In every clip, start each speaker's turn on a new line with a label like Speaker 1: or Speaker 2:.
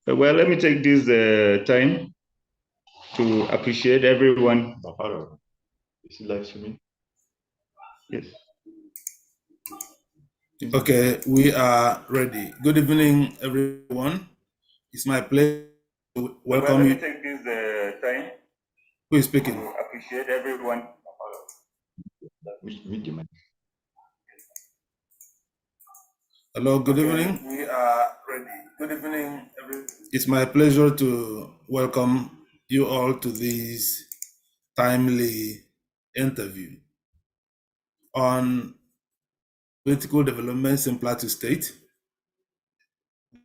Speaker 1: Well, let me take this time to appreciate everyone. Is it live streaming? Yes.
Speaker 2: Okay, we are ready. Good evening, everyone. It's my pleasure to welcome you.
Speaker 1: Let me take this time.
Speaker 2: Who is speaking?
Speaker 1: To appreciate everyone.
Speaker 2: Hello, good evening. We are ready. Good evening, everyone. It's my pleasure to welcome you all to this timely interview on political developments in Plateau State,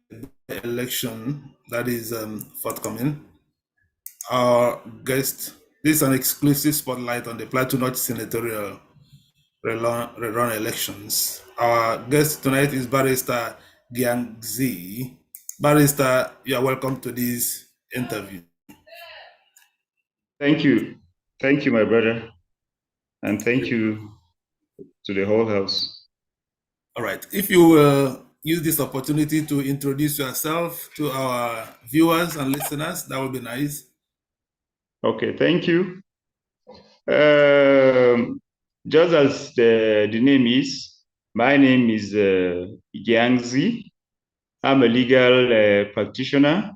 Speaker 2: the election that is forthcoming. Our guest, this is an exclusive spotlight on the Plateau North Senatorial Re-run elections. Our guest tonight is Barrister Gyang Zi. Barrister, you are welcome to this interview.
Speaker 1: Thank you. Thank you, my brother. And thank you to the whole house.
Speaker 2: All right. If you will use this opportunity to introduce yourself to our viewers and listeners, that would be nice.
Speaker 1: Okay, thank you. Just as the name is, my name is Gyang Zi. I'm a legal practitioner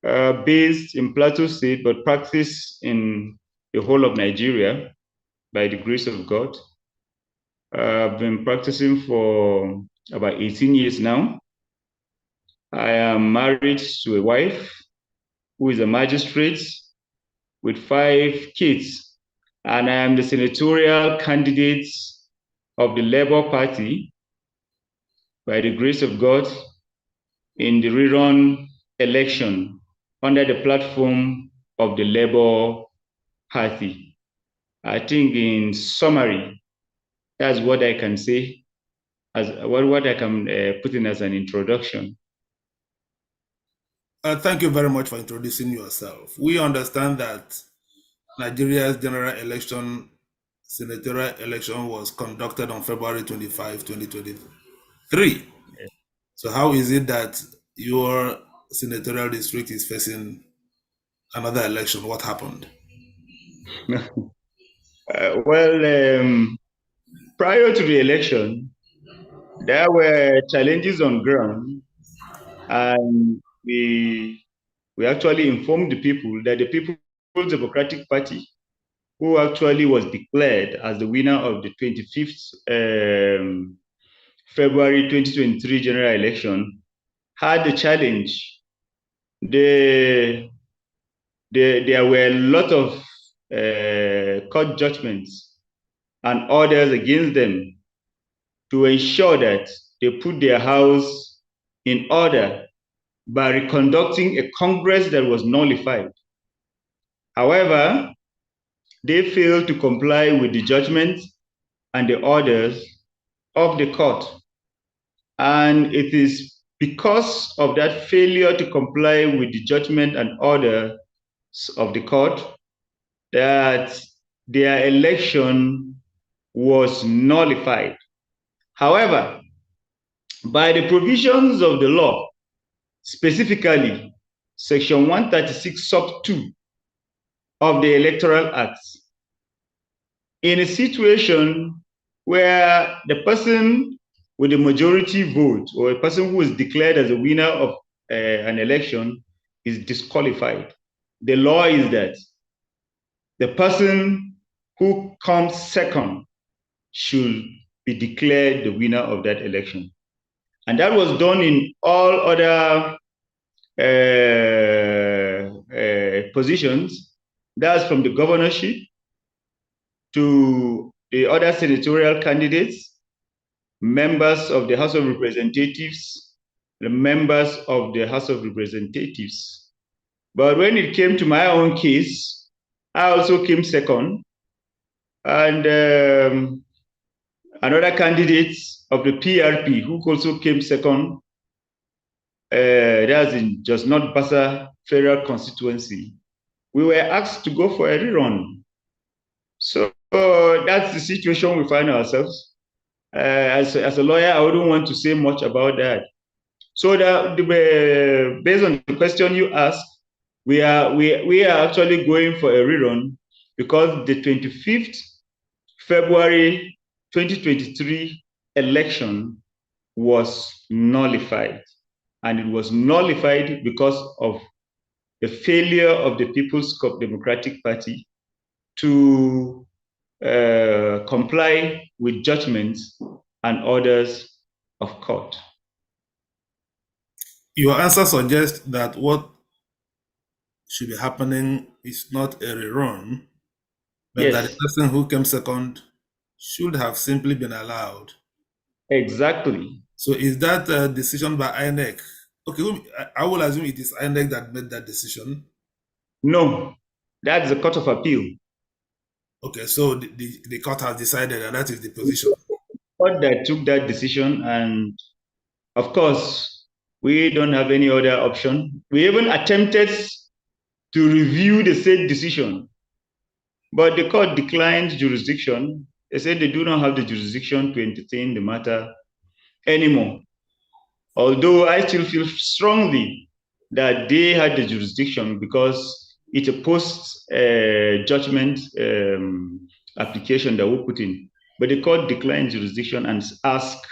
Speaker 1: based in Plateau State, but practice in the whole of Nigeria by the grace of God. I've been practicing for about 18 years now. I am married to a wife who is a magistrate with 5 kids, and I am the senatorial candidate of the Labour Party by the grace of God in the re-run election under the platform of the Labour Party. I think in summary, that's what I can say, as what I can put in as an introduction.
Speaker 2: Thank you very much for introducing yourself. We understand that Nigeria's general election, senatorial election, was conducted on February 25, 2023. So how is it that your senatorial district is facing another election? What happened?
Speaker 1: Prior to the election, there were challenges on ground, and we actually informed the people that the People's Democratic Party, who actually was declared as the winner of the 25th February 2023 general election, had the challenge. There were a lot of court judgments and orders against them to ensure that they put their house in order by reconducting a Congress that was nullified. However, they failed to comply with the judgment and the orders of the court. And it is because of that failure to comply with the judgment and order of the court that their election was nullified. However, by the provisions of the law, specifically Section 136 sub 2 of the Electoral Act, in a situation where the person with the majority vote, or a person who is declared as a winner of an election, is disqualified, the law is that the person who comes second should be declared the winner of that election. And that was done in all other positions. That's from the governorship to the other senatorial candidates, members of the House of Representatives, the members of the House of Representatives. But when it came to my own case, I also came second. And another candidate of the PRP who also came second, that's in Just Not Bassa Federal Constituency. We were asked to go for a rerun. So that's the situation we find ourselves. As a lawyer, I wouldn't want to say much about that. So based on the question you asked, we are actually going for a rerun because the 25th February 2023 election was nullified. And it was nullified because of the failure of the People's Democratic Party to comply with judgments and orders of court.
Speaker 2: Your answer suggests that what should be happening is not a rerun, but
Speaker 1: Yes.
Speaker 2: that the person who came second should have simply been allowed.
Speaker 1: Exactly.
Speaker 2: So is that a decision by INEC? Okay, I will assume it is INEC that made that decision.
Speaker 1: No, that's the Court of Appeal.
Speaker 2: Okay, so the court has decided, and that is the position.
Speaker 1: The court that took that decision, and of course, we don't have any other option. We even attempted to review the said decision, but the court declined jurisdiction. They said they do not have the jurisdiction to entertain the matter anymore. Although I still feel strongly that they had the jurisdiction because it's a post-judgment application that we put in. But the court declined jurisdiction and asked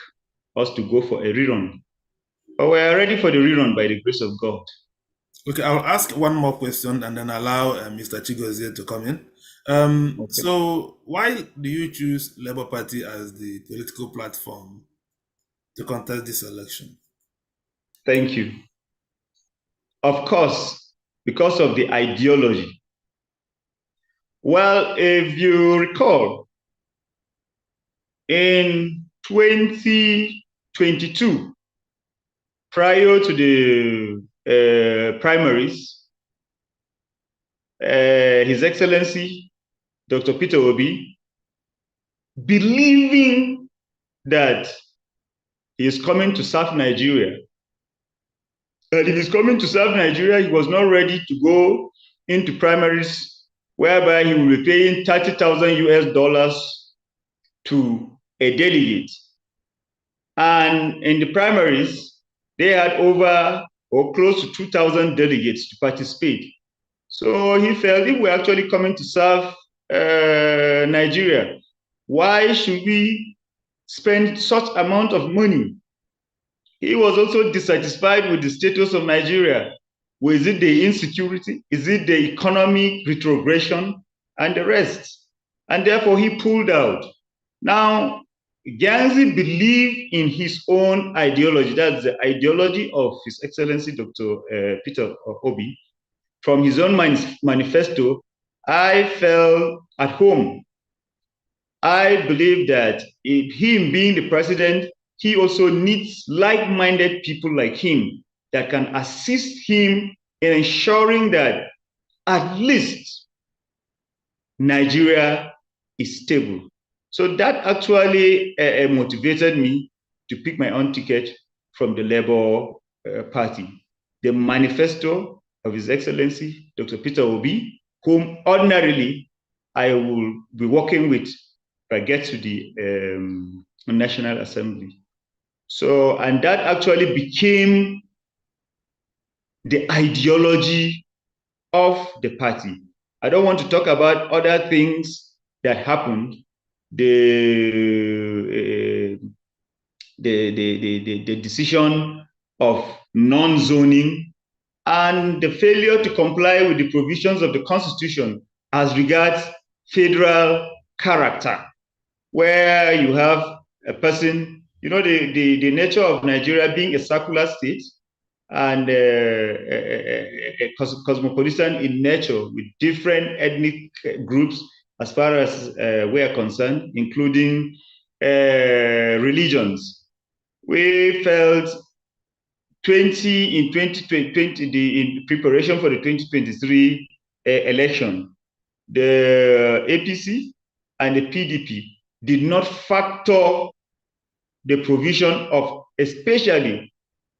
Speaker 1: us to go for a rerun. But we are ready for the rerun by the grace of God.
Speaker 2: Okay, I'll ask one more question and then allow Mr. Chigozie to come in.
Speaker 1: Okay.
Speaker 2: So why do you choose Labour Party as the political platform to contest this election?
Speaker 1: Thank you. Of course, because of the ideology. Well, if you recall, in 2022, prior to the primaries, His Excellency Dr. Peter Obi, believing that he is coming to serve Nigeria, and if he's coming to serve Nigeria, he was not ready to go into primaries whereby he will be paying $30,000 to a delegate. And in the primaries, they had over or close to 2,000 delegates to participate. So he felt if we're actually coming to serve Nigeria, why should we spend such amount of money? He was also dissatisfied with the status of Nigeria. Was it the insecurity? Is it the economic retrogression and the rest? And therefore he pulled out. Now, Gyang Zi believed in his own ideology. That's the ideology of His Excellency Dr. Peter Obi. From his own manifesto, I felt at home. I believe that him being the president, he also needs like-minded people like him that can assist him in ensuring that at least Nigeria is stable. So that actually motivated me to pick my own ticket from the Labour Party. The manifesto of His Excellency Dr. Peter Obi, whom ordinarily I will be working with if I get to the National Assembly. So, and that actually became the ideology of the party. I don't want to talk about other things that happened. The decision of non-zoning and the failure to comply with the provisions of the Constitution as regards federal character, where you have a person, you know, the nature of Nigeria being a secular state and a cosmopolitan in nature with different ethnic groups as far as we are concerned, including religions. We felt in 2020, in preparation for the 2023 election, the APC and the PDP did not factor the provision of especially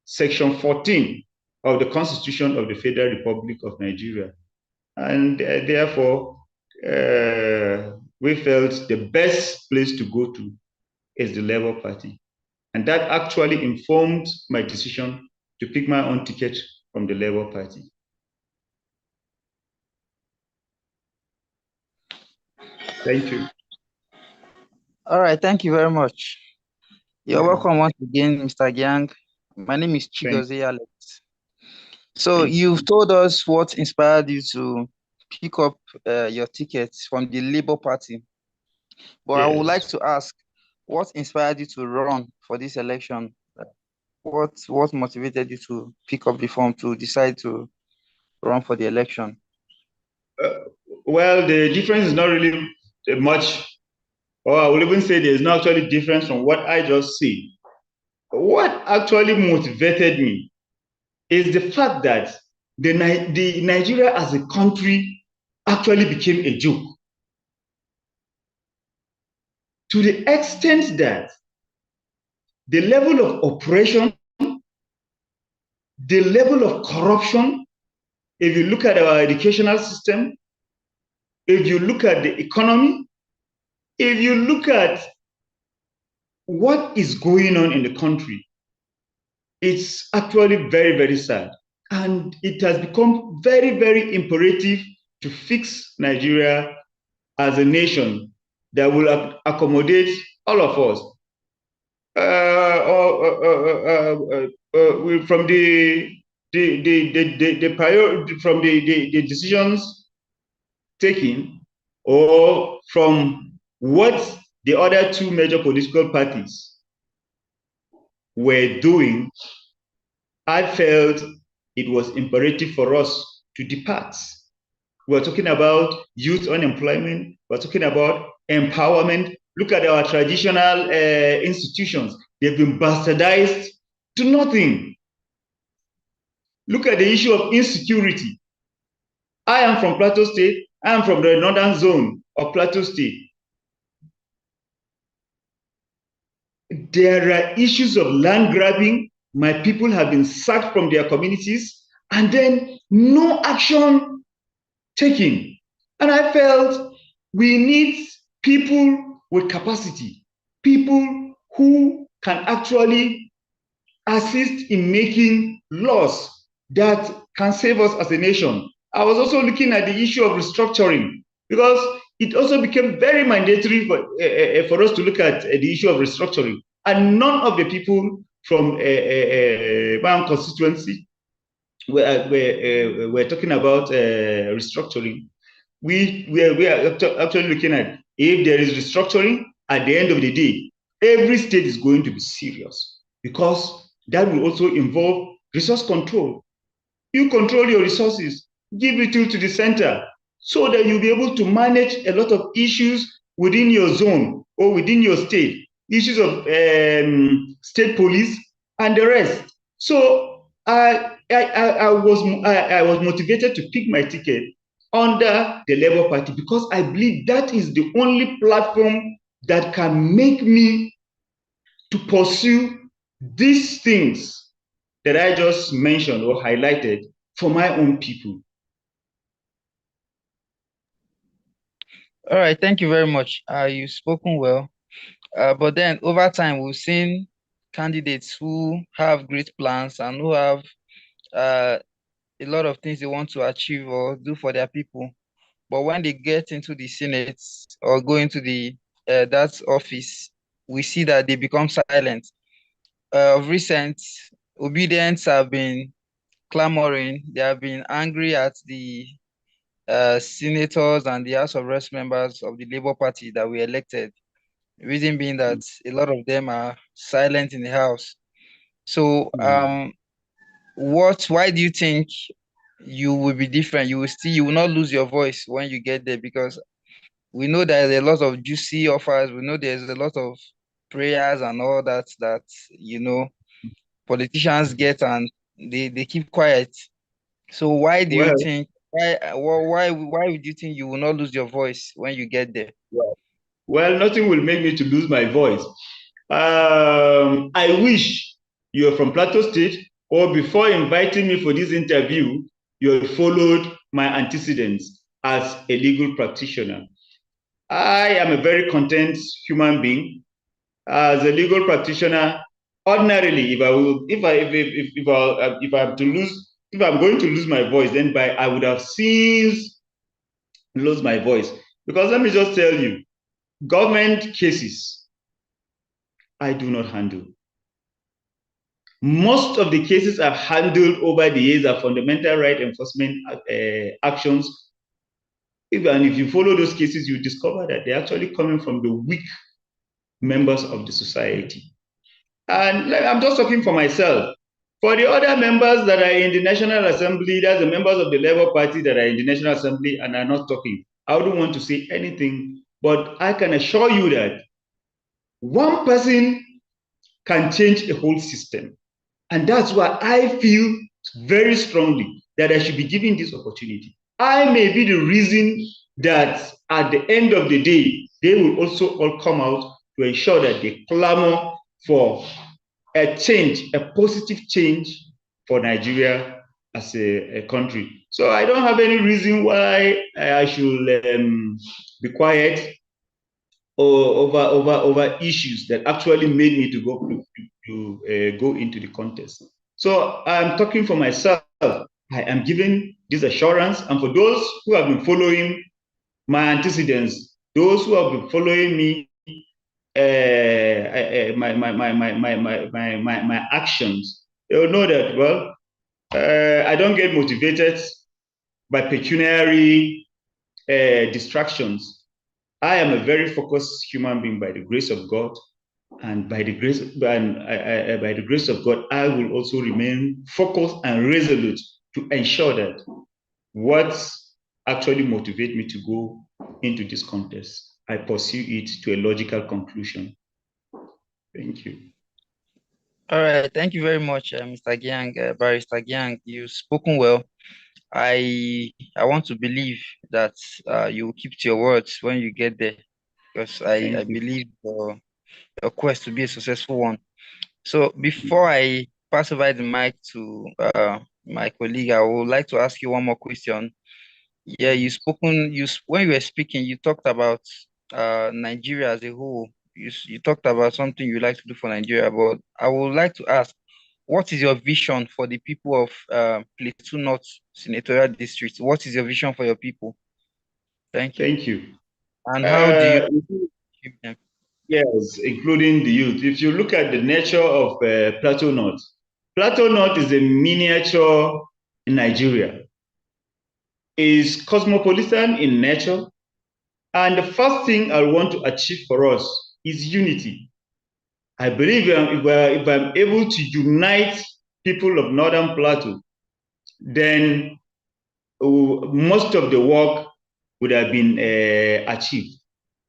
Speaker 1: Section 14 of the Constitution of the Federal Republic of Nigeria. And therefore, we felt the best place to go to is the Labour Party. And that actually informed my decision to pick my own ticket from the Labour Party. Thank you.
Speaker 3: All right, thank you very much. You're welcome once again, Mr. Gyang. My name is Chigozie Alex. So you've told us what inspired you to pick up your tickets from the Labour Party. But yes. I would like to ask, what inspired you to run for this election? What motivated you to pick up the form to decide to run for the election?
Speaker 1: Well, the difference is not really much, or I will even say there's not actually difference from what I just said. What actually motivated me is the fact that the Nigeria as a country actually became a joke. To the extent that the level of oppression, the level of corruption, if you look at our educational system, if you look at the economy, if you look at what is going on in the country, it's actually very, very sad. And it has become very, very imperative to fix Nigeria as a nation that will accommodate all of us. From the decisions taken, or from what the other two major political parties were doing, I felt it was imperative for us to depart. We're talking about youth unemployment. We're talking about empowerment. Look at our traditional institutions. They've been bastardized to nothing. Look at the issue of insecurity. I am from Plateau State. I am from the northern zone of Plateau State. There are issues of land grabbing. My people have been sacked from their communities, and then no action taken. And I felt we need people with capacity, people who can actually assist in making laws that can save us as a nation. I was also looking at the issue of restructuring, because it also became very mandatory for us to look at the issue of restructuring. And none of the people from my own constituency we're talking about restructuring. We are actually looking at, if there is restructuring, at the end of the day, every state is going to be serious, because that will also involve resource control. You control your resources, give it to the center, so that you'll be able to manage a lot of issues within your zone or within your state, issues of state police and the rest. So I was motivated to pick my ticket under the Labour Party, because I believe that is the only platform that can make me to pursue these things that I just mentioned or highlighted for my own people.
Speaker 3: All right, thank you very much. You've spoken well. But then over time, we've seen candidates who have great plans and who have a lot of things they want to achieve or do for their people. But when they get into the Senate or go into the that office, we see that they become silent. Of recent, obedience have been clamoring. They have been angry at the senators and the House of Reps members of the Labour Party that we elected. The reason being that a lot of them are silent in the House. So why do you think you will be different? You will not lose your voice when you get there, because we know there's a lot of juicy offers. We know there's a lot of prayers and all that politicians get, and they keep quiet. So why do you think why would you think you will not lose your voice when you get there?
Speaker 1: Well, nothing will make me to lose my voice. I wish you're from Plateau State, or before inviting me for this interview, you have followed my antecedents as a legal practitioner. I am a very content human being. As a legal practitioner, ordinarily, if I will, if I have to lose, if I'm going to lose my voice, then I would have since lost my voice. Because let me just tell you, government cases, I do not handle. Most of the cases I've handled over the years are fundamental right enforcement actions. If you follow those cases, you discover that they're actually coming from the weak members of the society. And I'm just talking for myself. For the other members that are in the National Assembly, that's the members of the Labour Party that are in the National Assembly and are not talking. I wouldn't want to say anything, but I can assure you that one person can change a whole system. And that's why I feel very strongly that I should be given this opportunity. I may be the reason that at the end of the day, they will also all come out to ensure that they clamor for a change, a positive change for Nigeria as a country. So I don't have any reason why I should be quiet over issues that actually made me to go into the contest. So I'm talking for myself. I am giving this assurance, and for those who have been following my antecedents, those who have been following me, my actions, they will know that, well, I don't get motivated by pecuniary distractions. I am a very focused human being by the grace of God, and by the grace by the grace of God, I will also remain focused and resolute to ensure that what actually motivates me to go into this contest, I pursue it to a logical conclusion. Thank you.
Speaker 3: All right, thank you very much, Mr. Gyang, Barrister Gyang. You've spoken well. I want to believe that you will keep to your words when you get there, because I believe your quest to be a successful one. So before I pass over the mic to my colleague, I would like to ask you one more question. Yeah, when you were speaking, you talked about Nigeria as a whole. You talked about something you like to do for Nigeria, but I would like to ask, what is your vision for the people of Plateau North Senatorial District? What is your vision for your people? Thank you.
Speaker 1: Thank you.
Speaker 3: And how do you achieve them?
Speaker 1: Yes, including the youth. If you look at the nature of Plateau North is a miniature in Nigeria. Is cosmopolitan in nature, and the first thing I want to achieve for us is unity. I believe if I'm able to unite people of Northern Plateau, then most of the work would have been achieved.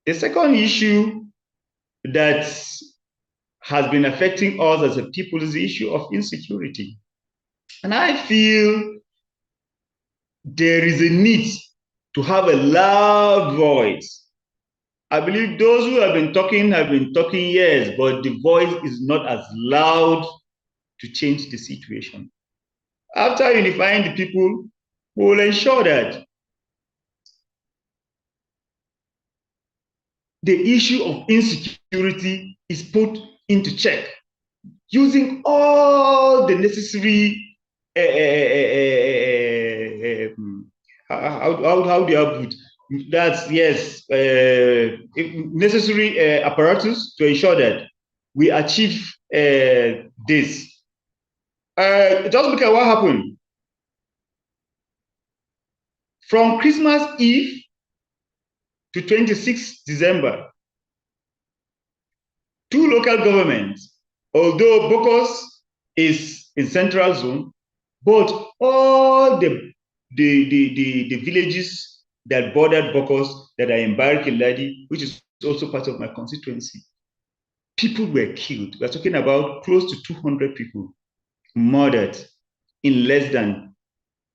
Speaker 1: The second issue that has been affecting us as a people is the issue of insecurity. And I feel there is a need to have a loud voice. I believe those who have been talking, yes, but the voice is not as loud to change the situation. After unifying the people, we will ensure that the issue of insecurity is put into check using all the necessary how do I put that's yes necessary apparatus to ensure that we achieve this. Just look at what happened from Christmas Eve to 26th December. Two local governments, although Bokos is in central zone, but all the villages that bordered Bokos that are in Barikiladi, which is also part of my constituency, people were killed. We're talking about close to 200 people murdered in less than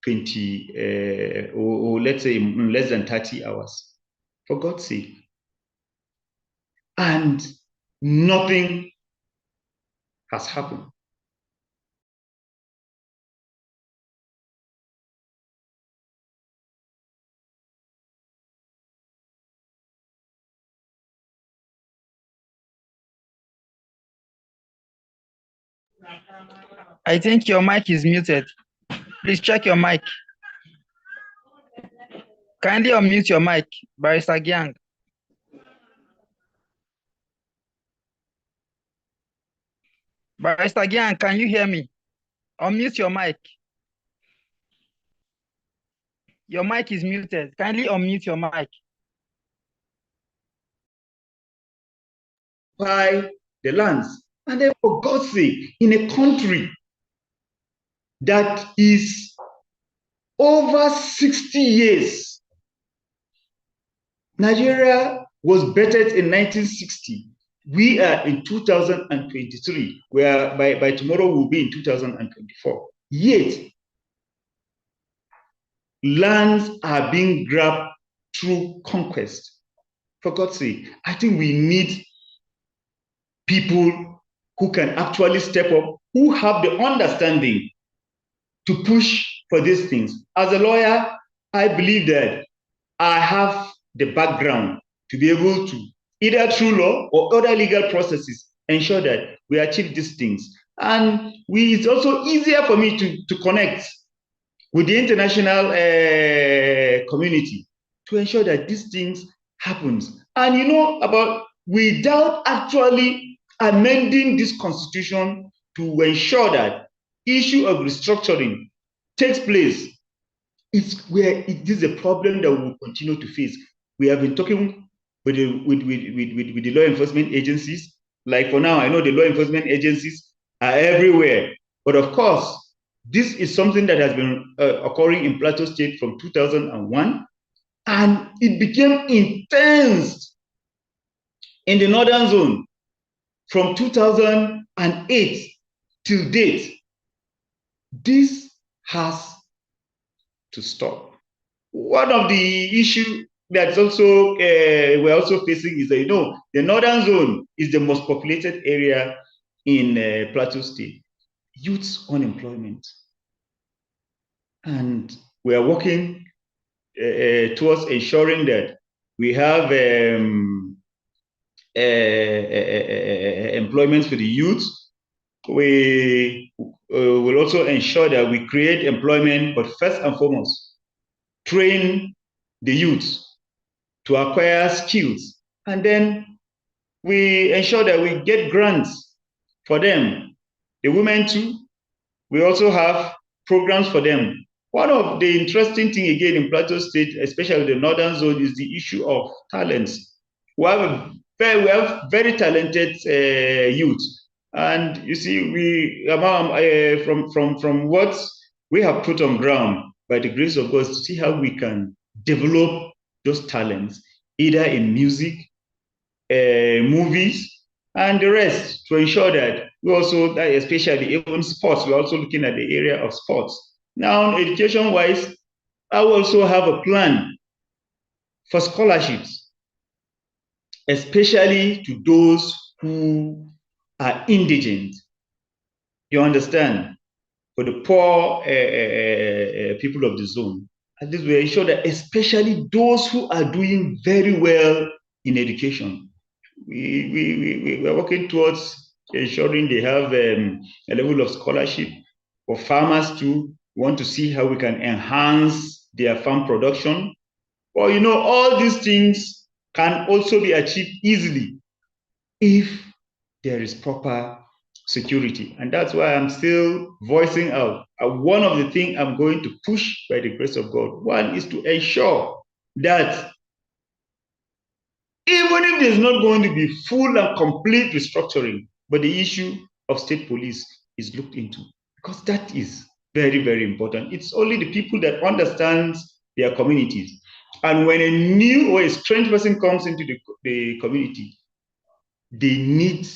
Speaker 1: 20, or let's say in less than 30 hours. For God's sake. And nothing has happened.
Speaker 3: I think your mic is muted. Please check your mic. Kindly unmute your mic, Barrister Gyang. Barrister Gyang, can you hear me? Unmute your mic. Your mic is muted. Kindly unmute your mic.
Speaker 1: By the lands. And then, for God's sake, in a country that is over 60 years, Nigeria was bettered in 1960. We are in 2023, where by tomorrow we'll be in 2024. Yet, lands are being grabbed through conquest. For God's sake, I think we need people who can actually step up, who have the understanding to push for these things. As a lawyer, I believe that I have the background to be able to, either through law or other legal processes, ensure that we achieve these things. And it's also easier for me to connect with the international community to ensure that these things happens. And without actually amending this constitution to ensure that issue of restructuring takes place, this is a problem that we will continue to face. We have been talking with the law enforcement agencies. Like for now, I know the law enforcement agencies are everywhere. But of course, this is something that has been occurring in Plateau State from 2001. And it became intense in the northern zone from 2008 till date. This has to stop. One of the issues that's also we're also facing is that the northern zone is the most populated area in Plateau State. Youth unemployment, and we are working towards ensuring that we have employment for the youth. We will also ensure that we create employment, but first and foremost, train the youth to acquire skills. And then we ensure that we get grants for them. The women too, we also have programs for them. One of the interesting things again in Plateau State, especially the northern zone, is the issue of talents. We have very talented youth. And you see, from what we have put on ground, by the grace of God, to see how we can develop those talents, either in music, movies, and the rest, to ensure that we also, especially even sports, we're also looking at the area of sports. Now, education-wise, I also have a plan for scholarships, especially to those who are indigent. You understand? For the poor people of the zone. At least we ensure that especially those who are doing very well in education, we are working towards ensuring they have a level of scholarship. For farmers too, we want to see how we can enhance their farm production. Well, all these things can also be achieved easily if there is proper security. And that's why I'm still voicing out. One of the things I'm going to push by the grace of God, one is to ensure that even if there's not going to be full and complete restructuring, but the issue of state police is looked into, because that is very, very important. It's only the people that understand their communities. And when a new or a strange person comes into the community, they need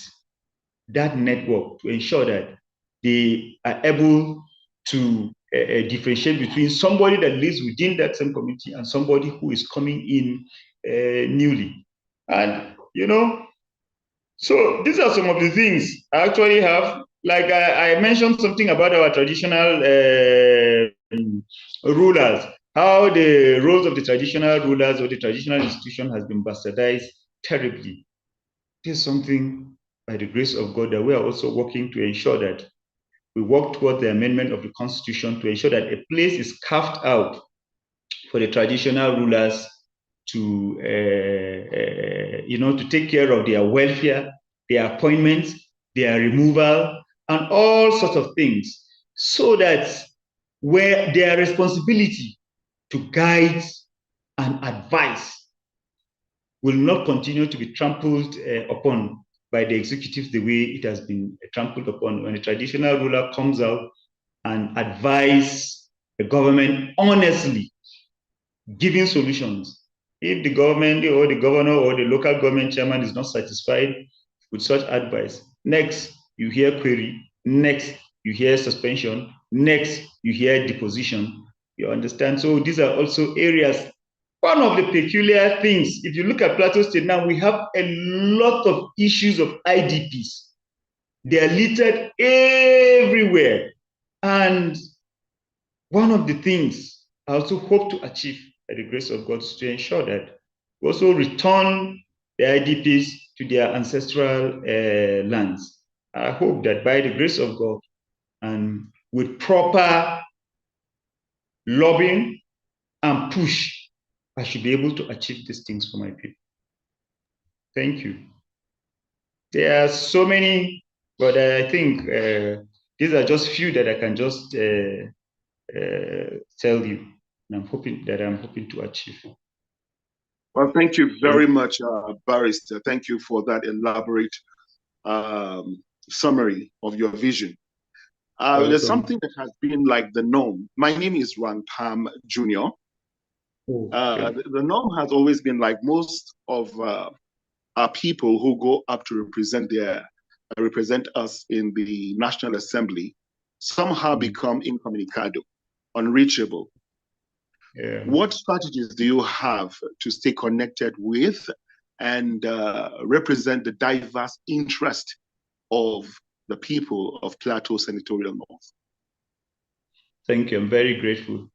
Speaker 1: that network to ensure that they are able to differentiate between somebody that lives within that same community and somebody who is coming in newly. And, so these are some of the things I actually have. Like I mentioned something about our traditional rulers, how the roles of the traditional rulers or the traditional institution has been bastardized terribly. There's something by the grace of God, that we are also working to ensure that we work toward the amendment of the Constitution to ensure that a place is carved out for the traditional rulers to, to take care of their welfare, their appointments, their removal, and all sorts of things, so that where their responsibility to guide and advise will not continue to be trampled upon by the executives the way it has been trampled upon. When a traditional ruler comes out and advise the government honestly, giving solutions. If the government or the governor or the local government chairman is not satisfied with such advice, next you hear query, next you hear suspension, next you hear deposition. You understand? So these are also areas. One of the peculiar things, if you look at Plateau State now, we have a lot of issues of IDPs. They are littered everywhere. And one of the things I also hope to achieve by the grace of God is to ensure that we also return the IDPs to their ancestral lands. I hope that by the grace of God and with proper lobbying and push, I should be able to achieve these things for my people. Thank you. There are so many, but I think these are just few that I can just tell you, and I'm hoping to achieve.
Speaker 4: Well, thank you very much, Barrister. Thank you for that elaborate summary of your vision. There's something that has been like the norm. My name is Ran Pam Jr. The norm has always been like most of our people who go up to represent us in the National Assembly somehow become incommunicado, unreachable. Yeah. What strategies do you have to stay connected with and represent the diverse interest of the people of Plateau Senatorial North?
Speaker 1: Thank you. I'm very grateful.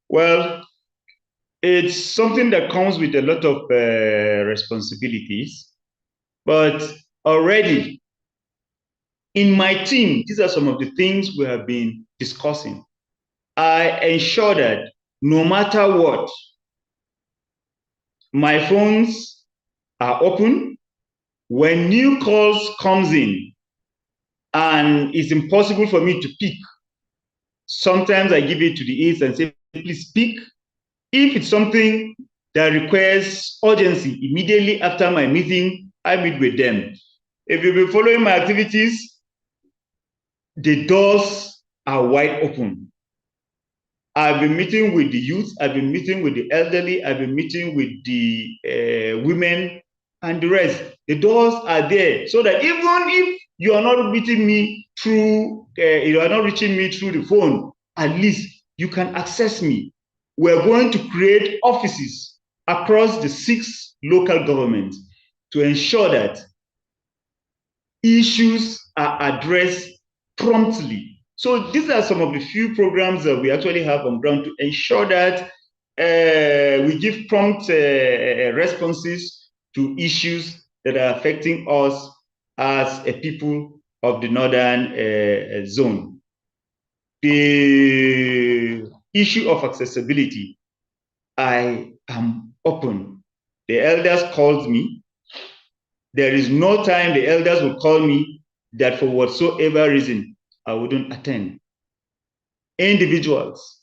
Speaker 1: Well, it's something that comes with a lot of responsibilities, but already in my team, these are some of the things we have been discussing. I ensure that no matter what, my phones are open. When new calls comes in and it's impossible for me to pick, sometimes I give it to the aides and say, please speak. If it's something that requires urgency, immediately after my meeting, I meet with them. If you've been following my activities, the doors are wide open. I've been meeting with the youth, I've been meeting with the elderly, I've been meeting with the women and the rest. The doors are there, so that even if you are not meeting me through, you are not reaching me through the phone, at least you can access me. We're going to create offices across the 6 local governments to ensure that issues are addressed promptly. So these are some of the few programs that we actually have on ground to ensure that we give prompt responses to issues that are affecting us as a people of the northern zone. The issue of accessibility, I am open. The elders called me. There is no time the elders will call me that for whatsoever reason I wouldn't attend. Individuals.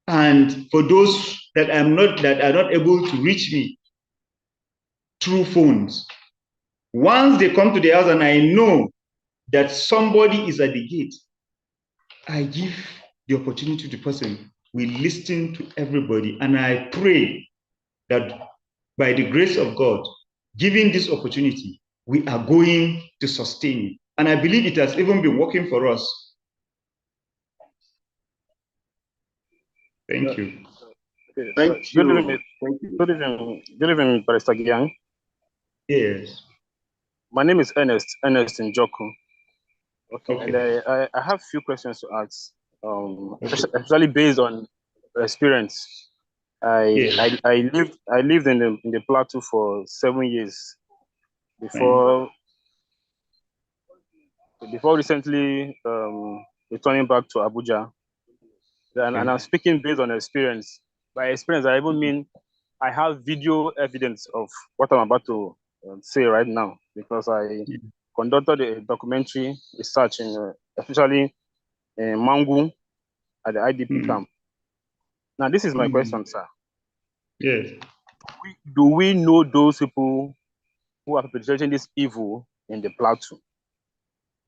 Speaker 1: And for those that are not able to reach me through phones, once they come to the house and I know that somebody is at the gate, I give the opportunity to the person. We listen to everybody, and I pray that by the grace of God, given this opportunity, we are going to sustain it. And I believe it has even been working for us. Thank you.
Speaker 4: Thank you.
Speaker 5: Good evening, Barrister Gyang.
Speaker 1: Yes.
Speaker 5: My name is Ernest Njoku. Okay. And I have a few questions to ask, especially based on experience. I lived in the Plateau for 7 years before recently returning back to Abuja. And I'm speaking based on experience. By experience, I even mean I have video evidence of what I'm about to say right now, because I conducted a documentary research especially in Mangu at the IDP camp. Now, this is my question, sir.
Speaker 1: Yes.
Speaker 5: Do we know those people who are perpetrating this evil in the Plateau?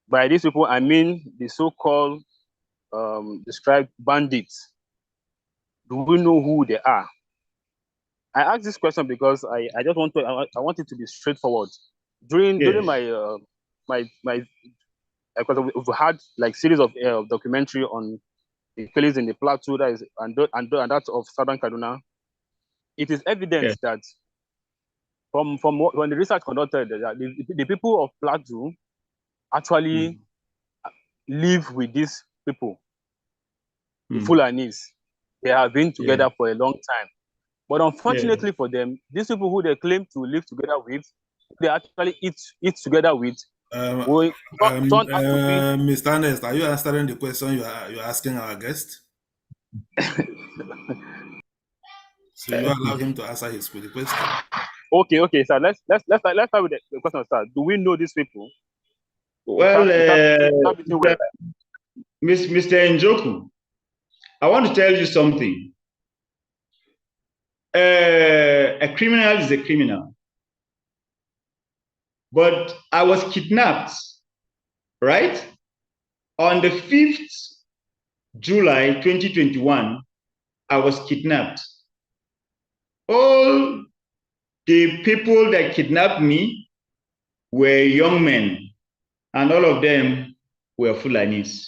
Speaker 5: By these people, I mean the so-called described bandits. Do we know who they are? I ask this question because I just want to I want it to be straightforward. During my because we've had like series of documentary on the killings in the Plateau, that is, and that of Southern Kaduna. It is evident that from when the research conducted, that the people of Plateau actually live with these people, the Fulanis. They have been together for a long time. But unfortunately for them, these people who they claim to live together with, they actually eat together with.
Speaker 2: Mr. Ernest, are you answering the question you're asking our guest? So you allow him to answer his question.
Speaker 5: Okay. So let's start with the question. Start. Do we know these people?
Speaker 1: Well, Mr. Njoku, I want to tell you something. A criminal is a criminal. But I was kidnapped, right? On the 5th July 2021, I was kidnapped. All the people that kidnapped me were young men, and all of them were Fulanis.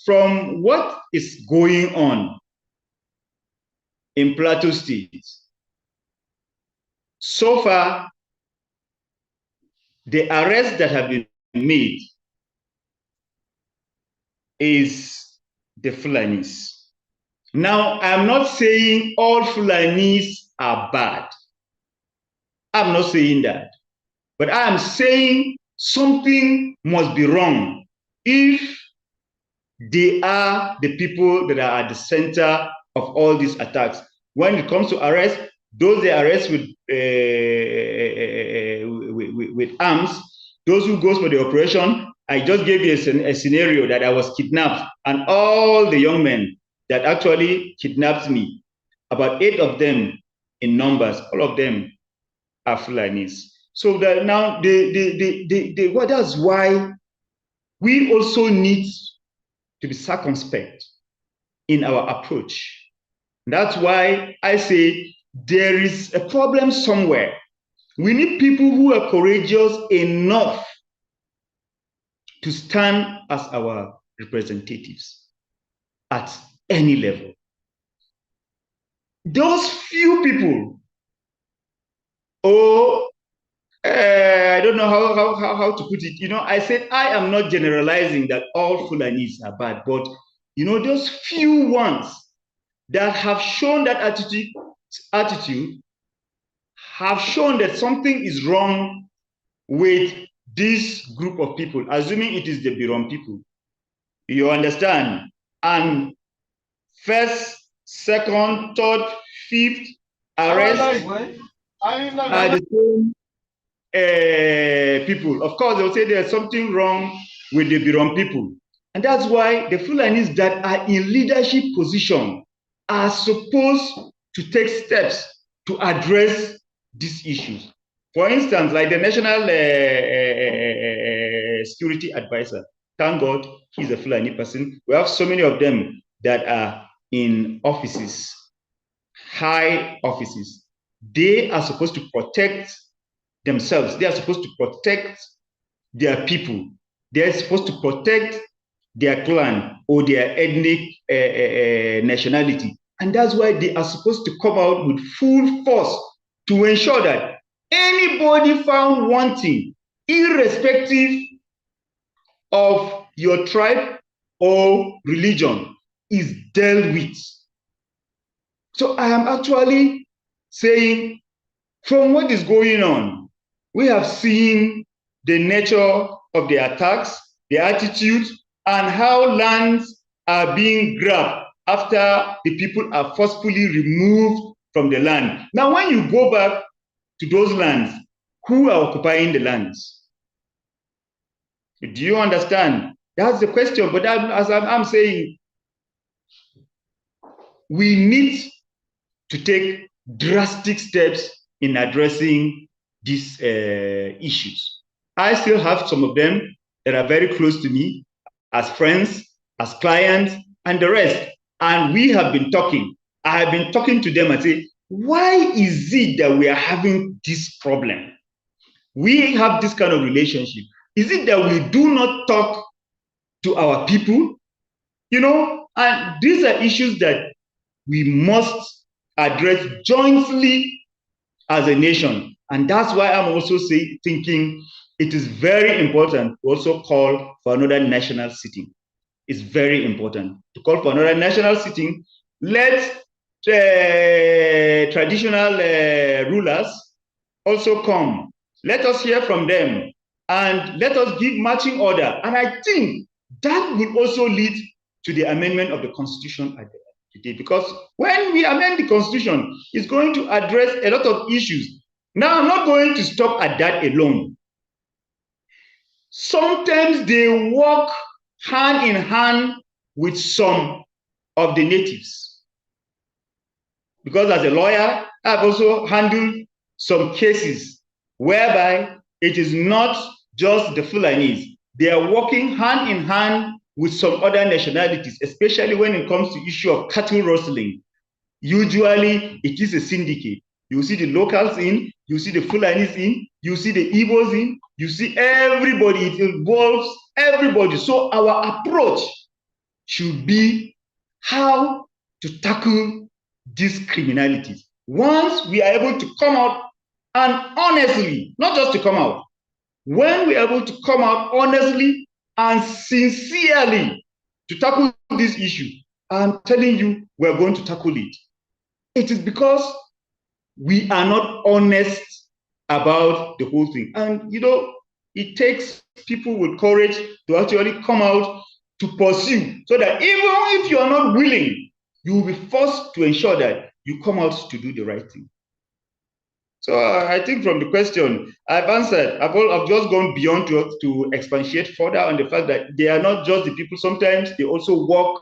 Speaker 1: From what is going on in Plateau State, so far, the arrests that have been made is the Fulanis. Now, I'm not saying all Fulanis are bad. I'm not saying that. But I am saying something must be wrong if they are the people that are at the center of all these attacks. When it comes to arrest, those they arrest with arms, those who goes for the operation, I just gave you a scenario that I was kidnapped, and all the young men that actually kidnapped me, about 8 of them in numbers, all of them are Fulanis. So that now well, that's why we also need to be circumspect in our approach. That's why I say there is a problem somewhere. We need people who are courageous enough to stand as our representatives at any level. Those few people, I don't know how to put it. You know, I said I am not generalizing that all Fulanis are bad, but you know, those few ones that have shown that attitude have shown that something is wrong with this group of people, assuming it is the Birom people. You understand? And first, second, third, fifth arrest are the same people. Of course, they'll say there's something wrong with the Birom people. And that's why the Fulanis that are in leadership position are supposed to take steps to address these issues. For instance, like the National Security Advisor, thank God he's a Fulani person. We have so many of them that are in offices, high offices. They are supposed to protect themselves. They are supposed to protect their people. They are supposed to protect their clan or their ethnic nationality. And that's why they are supposed to come out with full force to ensure that anybody found wanting, irrespective of your tribe or religion, is dealt with. So I am actually saying, from what is going on, we have seen the nature of the attacks, the attitude, and how lands are being grabbed after the people are forcefully removed from the land. Now, when you go back to those lands, who are occupying the lands? Do you understand? That's the question. But as I'm saying, we need to take drastic steps in addressing these issues. I still have some of them that are very close to me as friends, as clients, and the rest. And we have been talking. I have been talking to them and say, why is it that we are having this problem? We have this kind of relationship. Is it that we do not talk to our people? You know, and these are issues that we must address jointly as a nation. And that's why I'm also thinking it is very important to also call for another national sitting. It's very important to call for another national sitting. Let traditional rulers also come. Let us hear from them and let us give marching order. And I think that will also lead to the amendment of the Constitution at the today, because when we amend the Constitution, it's going to address a lot of issues. Now, I'm not going to stop at that alone. Sometimes they work hand in hand with some of the natives. Because as a lawyer, I've also handled some cases whereby it is not just the Fulanis. They are working hand in hand with some other nationalities, especially when it comes to issue of cattle rustling. Usually, it is a syndicate. You see the locals in, you see the Fulanis in, you see the Igbos in, you see everybody. It involves everybody. So our approach should be how to tackle these criminalities. Once we are able to come out and honestly, not just to come out, when we are able to come out honestly and sincerely to tackle this issue, I'm telling you, we're going to tackle it. It is because we are not honest about the whole thing. And, you know, it takes people with courage to actually come out to pursue, so that even if you are not willing, you will be forced to ensure that you come out to do the right thing. So I think from the question, I've answered. I've just gone beyond to expatiate further on the fact that they are not just the people. Sometimes they also work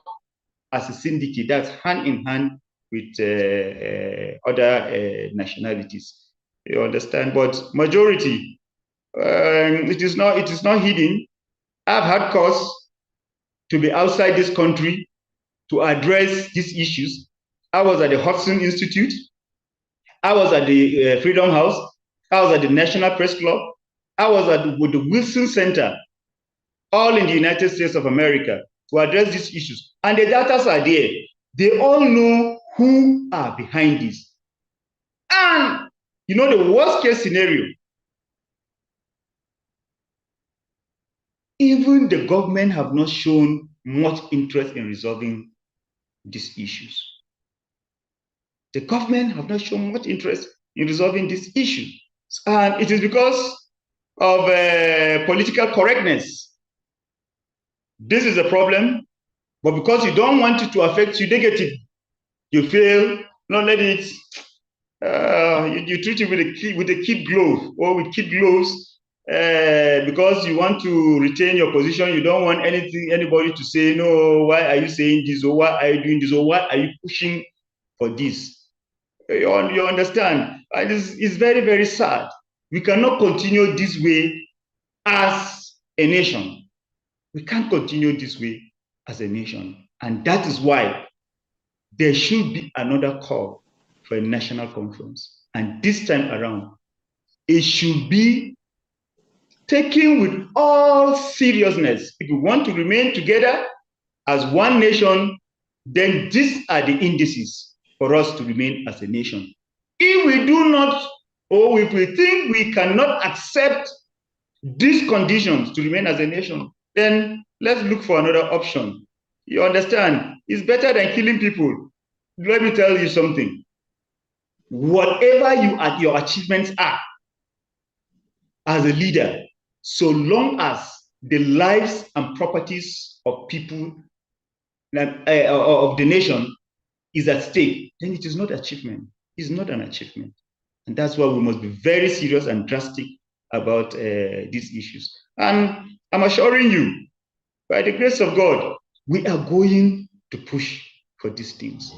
Speaker 1: as a syndicate, that's hand in hand with other nationalities. You understand? But majority, it is not hidden. I've had cause to be outside this country to address these issues. I was at the Hudson Institute. I was at the Freedom House. I was at the National Press Club. I was at the Wilson Center, all in the United States of America, to address these issues. And the data are there. They all know who are behind this. And, you know, the worst case scenario, even the government have not shown much interest in resolving these issues. The government have not shown much interest in resolving this issue. And it is because of political correctness. This is a problem, but because you don't want it to affect you negatively, you feel, no, let it, you treat it with a kid glove or with kid gloves, because you want to retain your position. You don't want anybody to say, no, why are you saying this, or why are you doing this, or why are you pushing for this? You understand? And it's very, very sad. We cannot continue this way as a nation. We can't continue this way as a nation. And that is why there should be another call for a national conference. And this time around, it should be taken with all seriousness. If we want to remain together as one nation, then these are the indices for us to remain as a nation. If we do not, or if we think we cannot accept these conditions to remain as a nation, then let's look for another option. You understand? It's better than killing people. Let me tell you something. Whatever your achievements are as a leader, so long as the lives and properties of people of the nation is at stake, then it is not achievement. It's not an achievement. And that's why we must be very serious and drastic about these issues. And I'm assuring you, by the grace of God, we are going to push for these things.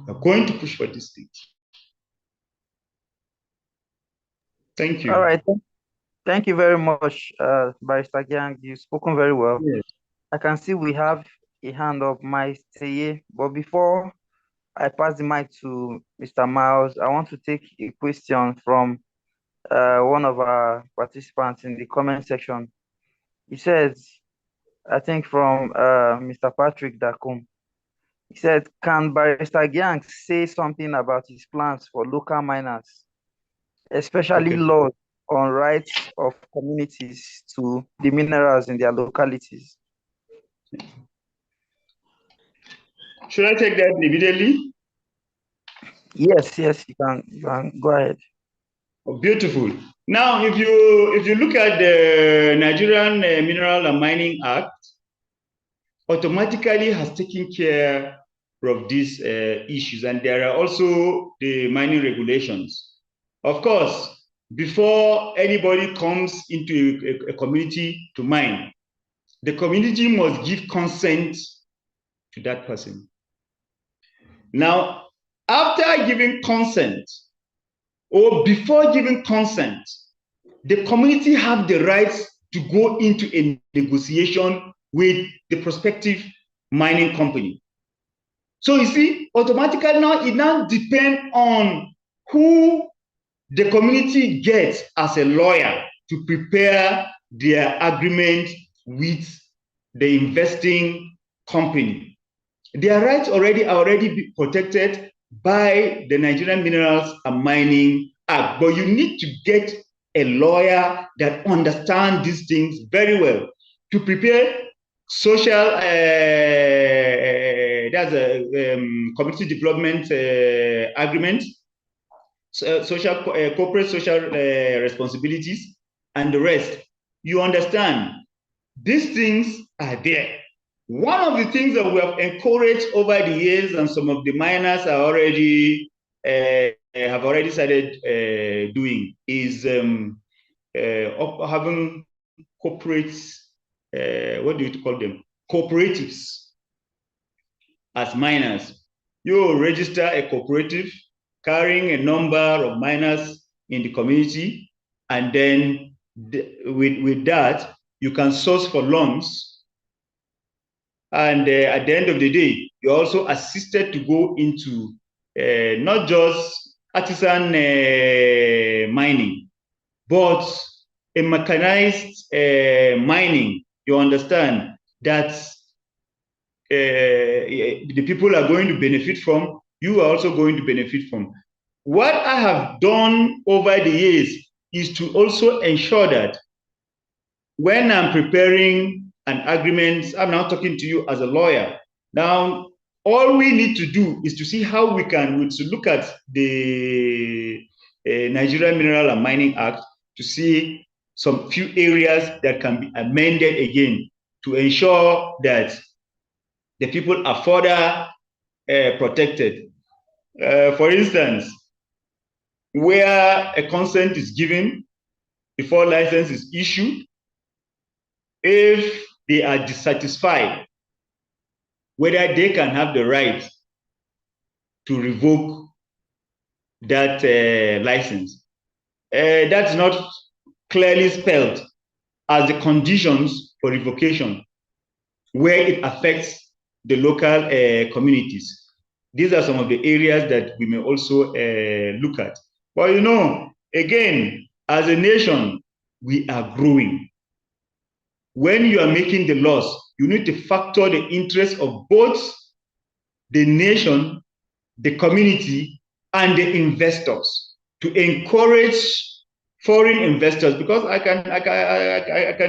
Speaker 1: We are going to push for these things. Thank you.
Speaker 3: All right. Thank you very much, Barrister Gyang. You've spoken very well.
Speaker 1: Yes.
Speaker 3: I can see we have a hand up, Maisteye. But before I pass the mic to Mr. Miles, I want to take a question from one of our participants in the comment section. He says, I think from Mr. Patrick Dakum. He said, can Barrister Gyang say something about his plans for local miners, especially laws on rights of communities to the minerals in their localities?
Speaker 1: Should I take that immediately?
Speaker 3: Yes, you can go ahead.
Speaker 1: Oh, beautiful. Now, if you look at the Nigerian Mineral and Mining Act, automatically has taken care of these issues, and there are also the mining regulations. Of course, before anybody comes into a community to mine, the community must give consent to that person. Now, after giving consent, or before giving consent, the community have the rights to go into a negotiation with the prospective mining company. So you see, automatically now, it now depends on who the community gets as a lawyer to prepare their agreement with the investing company. Their rights are already protected by the Nigerian Minerals and Mining Act, but you need to get a lawyer that understands these things very well to prepare social, that's a community development agreement, social corporate social responsibilities, and the rest. You understand, these things are there. One of the things that we have encouraged over the years, and some of the miners are already have already started doing, is having corporates. What do you call them? Cooperatives. As miners, you register a cooperative carrying a number of miners in the community, and then with that, you can source for loans. And at the end of the day, you're also assisted to go into not just artisan mining, but a mechanized mining. You understand that the people are going to benefit from, you are also going to benefit from. What I have done over the years is to also ensure that when I'm preparing an agreement, I'm now talking to you as a lawyer. Now, all we need to do is to see how we can look at the Nigerian Mineral and Mining Act to see some few areas that can be amended again to ensure that the people are further protected. For instance, where a consent is given before license is issued, if they are dissatisfied whether they can have the right to revoke that license, that's not clearly spelled as the conditions for revocation where it affects the local communities. These are some of the areas that we may also look at. But you know, again, as a nation, we are growing. When you are making the laws, you need to factor the interests of both the nation, the community, and the investors to encourage foreign investors. Because I can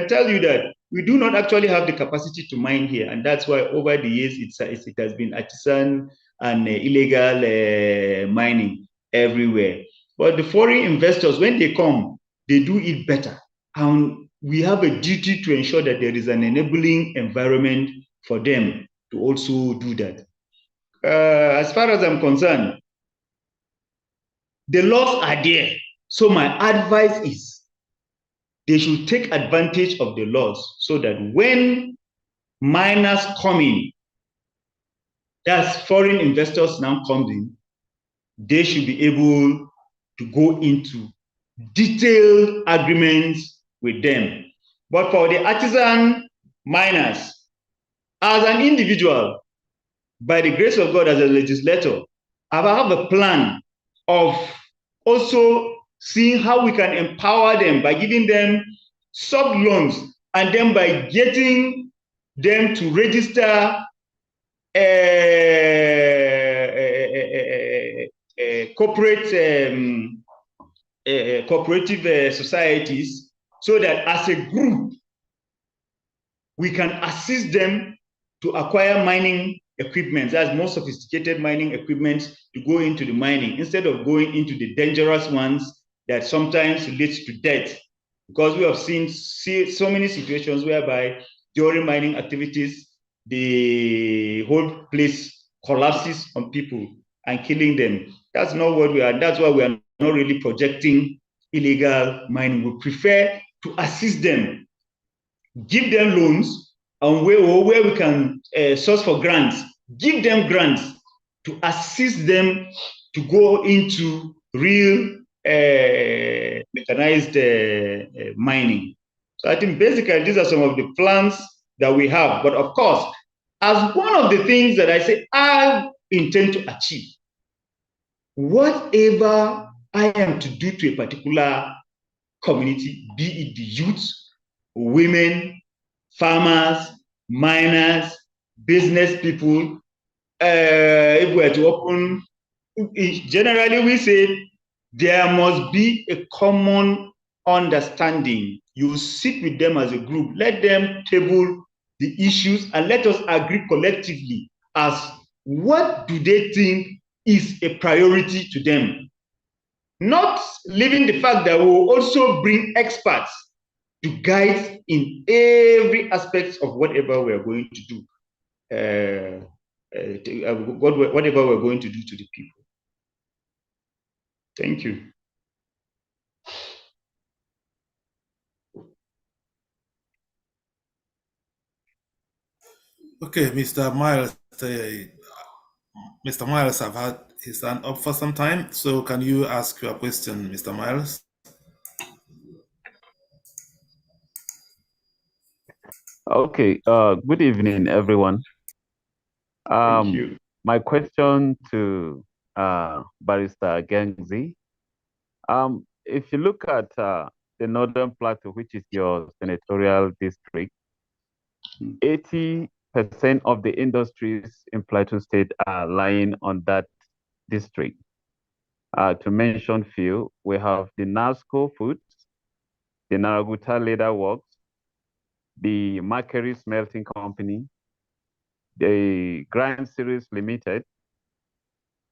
Speaker 1: tell you that we do not actually have the capacity to mine here. And that's why over the years, it has been artisan and illegal mining everywhere. But the foreign investors, when they come, they do it better. And we have a duty to ensure that there is an enabling environment for them to also do that. As far as I'm concerned, the laws are there. So my advice is they should take advantage of the laws so that when miners come in, that's foreign investors now come in, they should be able to go into detailed agreements with them. But for the artisan miners, as an individual, by the grace of God, as a legislator, I have a plan of also seeing how we can empower them by giving them sub-loans and then by getting them to register cooperative societies, so that as a group, we can assist them to acquire mining equipment, that's more sophisticated mining equipment, to go into the mining instead of going into the dangerous ones that sometimes leads to death. Because we have seen so many situations whereby during mining activities, the whole place collapses on people and killing them. That's not what we are. That's why we are not really projecting illegal mining. We prefer to assist them, give them loans, and where we can source for grants, give them grants to assist them to go into real mechanized mining. So I think basically these are some of the plans that we have. But of course, as one of the things that I say I intend to achieve, whatever I am to do to a particular community, be it the youth, women, farmers, miners, business people, if we are to open, generally we say there must be a common understanding. You sit with them as a group, let them table the issues and let us agree collectively as what do they think is a priority to them. Not leaving the fact that we will also bring experts to guide in every aspect of whatever we are going to do, whatever we're going to do to the people. Thank you.
Speaker 2: Okay, Mr. Miles. Mr. Miles have had his hand up for some time, so can you ask your question, Mr. Miles?
Speaker 6: Okay. Good evening, everyone.
Speaker 1: Thank you.
Speaker 6: My question to Barrister Gyang Zi. If you look at the Northern Plateau, which is your senatorial district, 80% of the industries in Plateau State are lying on that district. To mention few, we have the NASCO Foods, the Naraguta Leather Works, the Mercury Smelting Company, the Grand Series Limited,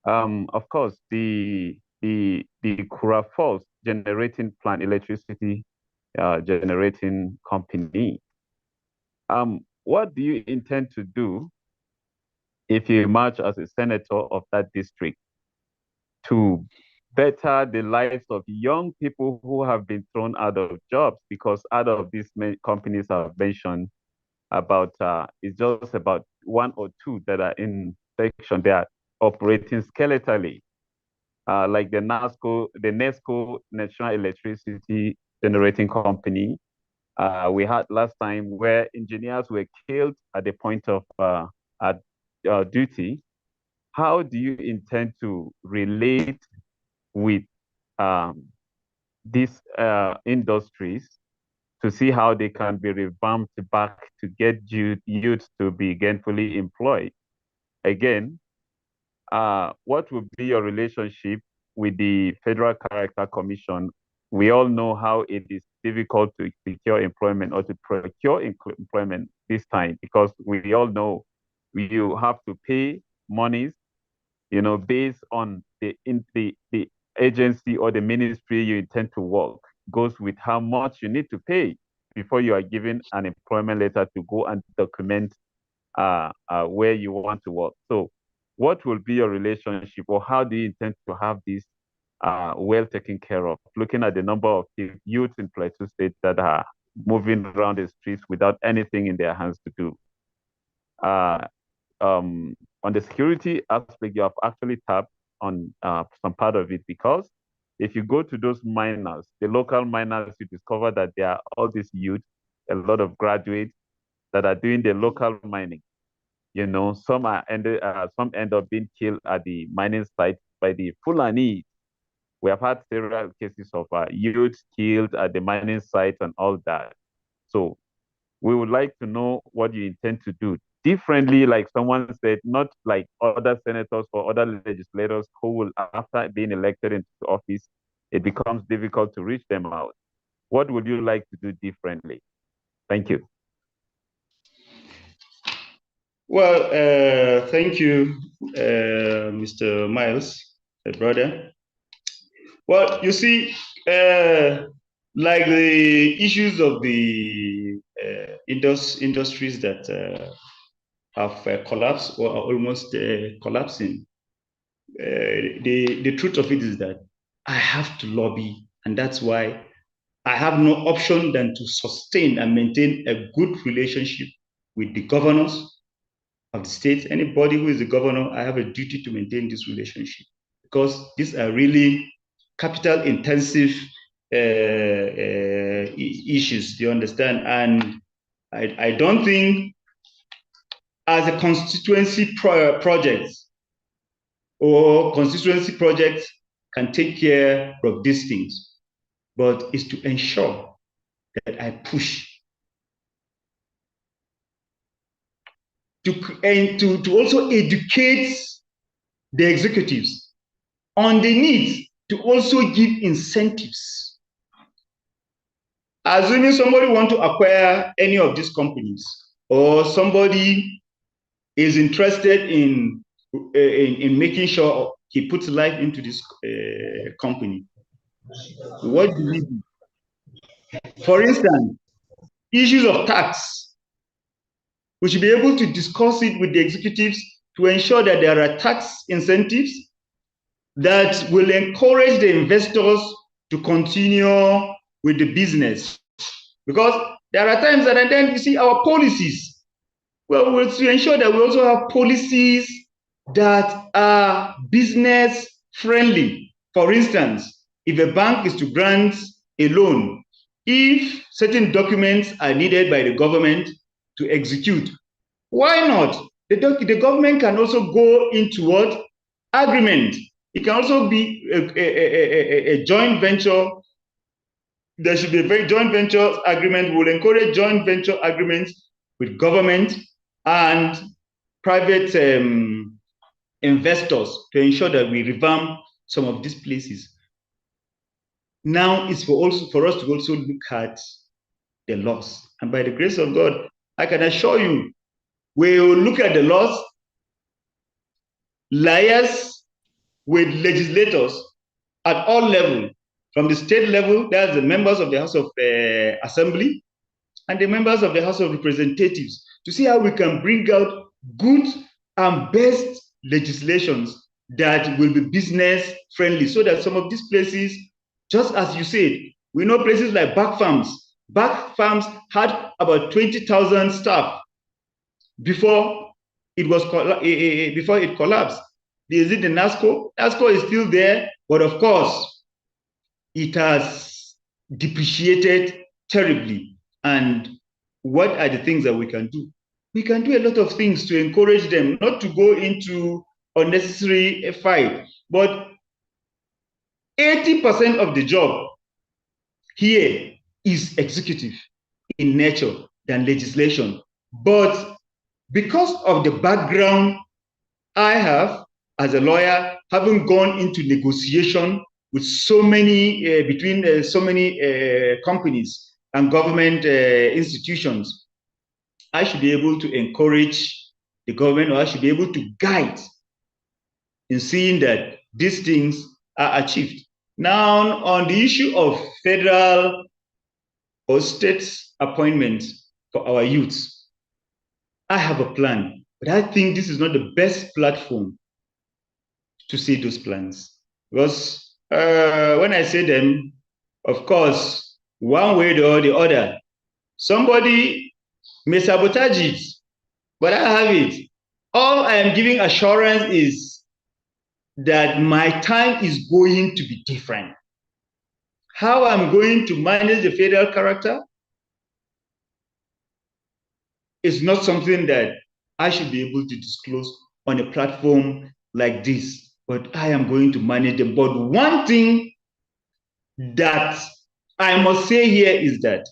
Speaker 6: of course, the Kura Falls generating plant electricity generating company. What do you intend to do if you emerge as a senator of that district to better the lives of young people who have been thrown out of jobs? Because out of these companies I've mentioned, about it's just about one or two that are in section. They are operating skeletally, like the NESCO National Electricity Generating Company. We had last time where engineers were killed at the point of duty. How do you intend to relate with these industries to see how they can be revamped back to get youth to be gainfully employed? Again, what would be your relationship with the Federal Character Commission We all know how it is difficult to secure employment or to procure employment this time, because we all know you have to pay monies, based on the agency or the ministry you intend to work, goes with how much you need to pay before you are given an employment letter to go and document where you want to work. So what will be your relationship, or how do you intend to have this well taken care of, looking at the number of youths in Plateau State that are moving around the streets without anything in their hands to do? On the security aspect, you have actually tapped on some part of it, because if you go to those miners, the local miners, you discover that there are all these youth, a lot of graduates that are doing the local mining. Some end up being killed at the mining site by the Fulani. We have had several cases of youth killed at the mining site and all that. So we would like to know what you intend to do differently, like someone said, not like other senators or other legislators who will, after being elected into office, it becomes difficult to reach them out. What would you like to do differently? Thank you.
Speaker 1: Well, thank you, Mr. Miles, brother. Well, you see, like the issues of the industries that have collapsed or are almost collapsing, the truth of it is that I have to lobby, and that's why I have no option than to sustain and maintain a good relationship with the governors of the state. Anybody who is the governor, I have a duty to maintain this relationship, because these are really capital intensive issues, do you understand? And I don't think as a constituency project or constituency project can take care of these things, but it's to ensure that I push to also educate the executives on the need to also give incentives. Assuming somebody wants to acquire any of these companies, or somebody is interested in making sure he puts life into this company, what do we do? For instance, issues of tax. We should be able to discuss it with the executives to ensure that there are tax incentives that will encourage the investors to continue with the business. Because there are times that, and then you see our policies. Well, we'll to ensure that we also have policies that are business friendly. For instance, if a bank is to grant a loan, if certain documents are needed by the government to execute, why not? The government can also go into what? Agreement. It can also be a joint venture. There should be a very joint venture agreement. We'll encourage joint venture agreements with government and private investors to ensure that we revamp some of these places. Now it's for us to also look at the laws. And by the grace of God, I can assure you, we will look at the laws, liaise with legislators at all levels, from the state level, that's the members of the House of Assembly, and the members of the House of Representatives, to see how we can bring out good and best legislations that will be business friendly, so that some of these places, just as you said, we know places like Back Farms. Back Farms had about 20,000 staff before it collapsed. Is it the NASCO? NASCO is still there, but of course, it has depreciated terribly. And what are the things that we can do? We can do a lot of things to encourage them not to go into unnecessary fight. But 80% of the job here is executive in nature than legislation. But because of the background I have as a lawyer, having gone into negotiation with so many, between so many companies and government institutions, I should be able to encourage the government, or I should be able to guide in seeing that these things are achieved. Now, on the issue of federal or state appointments for our youths, I have a plan, but I think this is not the best platform to see those plans. Because when I say them, of course, one way or the other, somebody may sabotage it, but I have it. All I am giving assurance is that my time is going to be different. How I'm going to manage the federal character is not something that I should be able to disclose on a platform like this, but I am going to manage them. But one thing that I must say here is that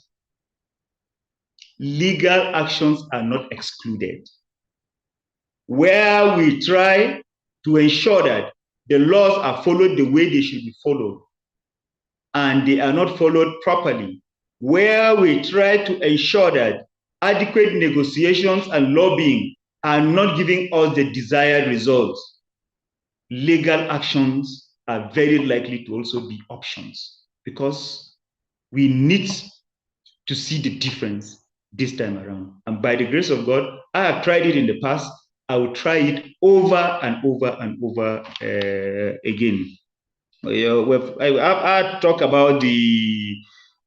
Speaker 1: legal actions are not excluded. Where we try to ensure that the laws are followed the way they should be followed, and they are not followed properly, where we try to ensure that adequate negotiations and lobbying are not giving us the desired results, legal actions are very likely to also be options, because we need to see the difference this time around. And by the grace of God, I have tried it in the past. I will try it over and over and over again. I talk about the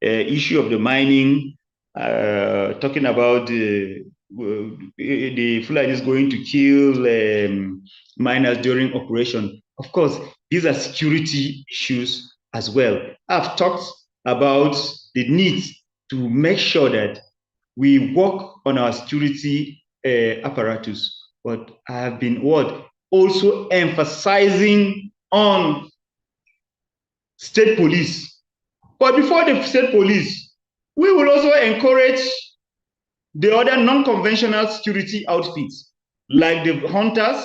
Speaker 1: issue of the mining, talking about the Fulani is going to kill miners during operation. Of course, these are security issues as well. I've talked about the need to make sure that we work on our security apparatus. But I have been also emphasizing on state police. But before the state police, we will also encourage the other non-conventional security outfits, like the hunters,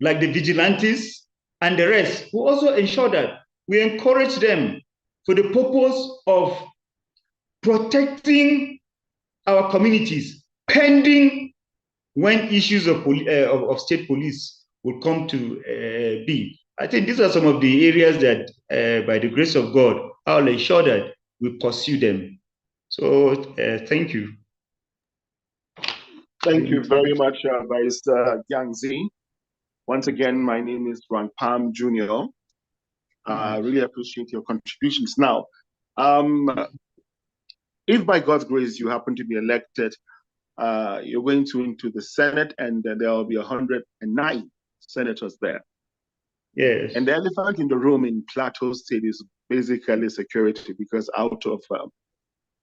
Speaker 1: like the vigilantes, and the rest, who also ensure that we encourage them for the purpose of protecting our communities, pending when issues of state police will come to be. I think these are some of the areas that, by the grace of God, I'll ensure that we pursue them. So thank you.
Speaker 4: Thank you very much, Barrister Gyang Zi. Once again, my name is Rang Pam Jr. I really appreciate your contributions. Now, if by God's grace you happen to be elected, you're going into the Senate, and there will be 109 senators there.
Speaker 1: Yes.
Speaker 4: And the elephant in the room in Plateau State is basically security, because out of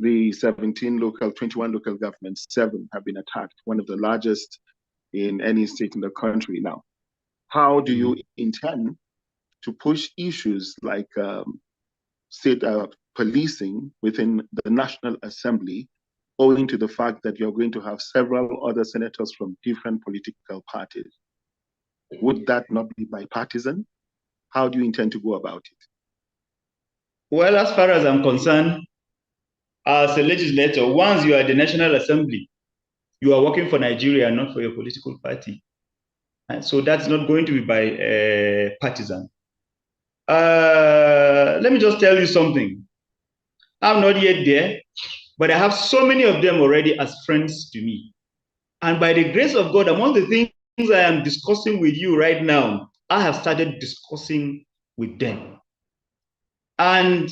Speaker 4: the 21 local governments, 7 have been attacked, one of the largest in any state in the country now. How do you intend to push issues like state policing within the National Assembly, owing to the fact that you're going to have several other senators from different political parties? Would that not be bipartisan? How do you intend to go about it?
Speaker 1: Well, as far as I'm concerned, as a legislator, once you are at the National Assembly, you are working for Nigeria, not for your political party. And so that's not going to be by partisan. Let me just tell you something. I'm not yet there, but I have so many of them already as friends to me. And by the grace of God, among the things I am discussing with you right now, I have started discussing with them. And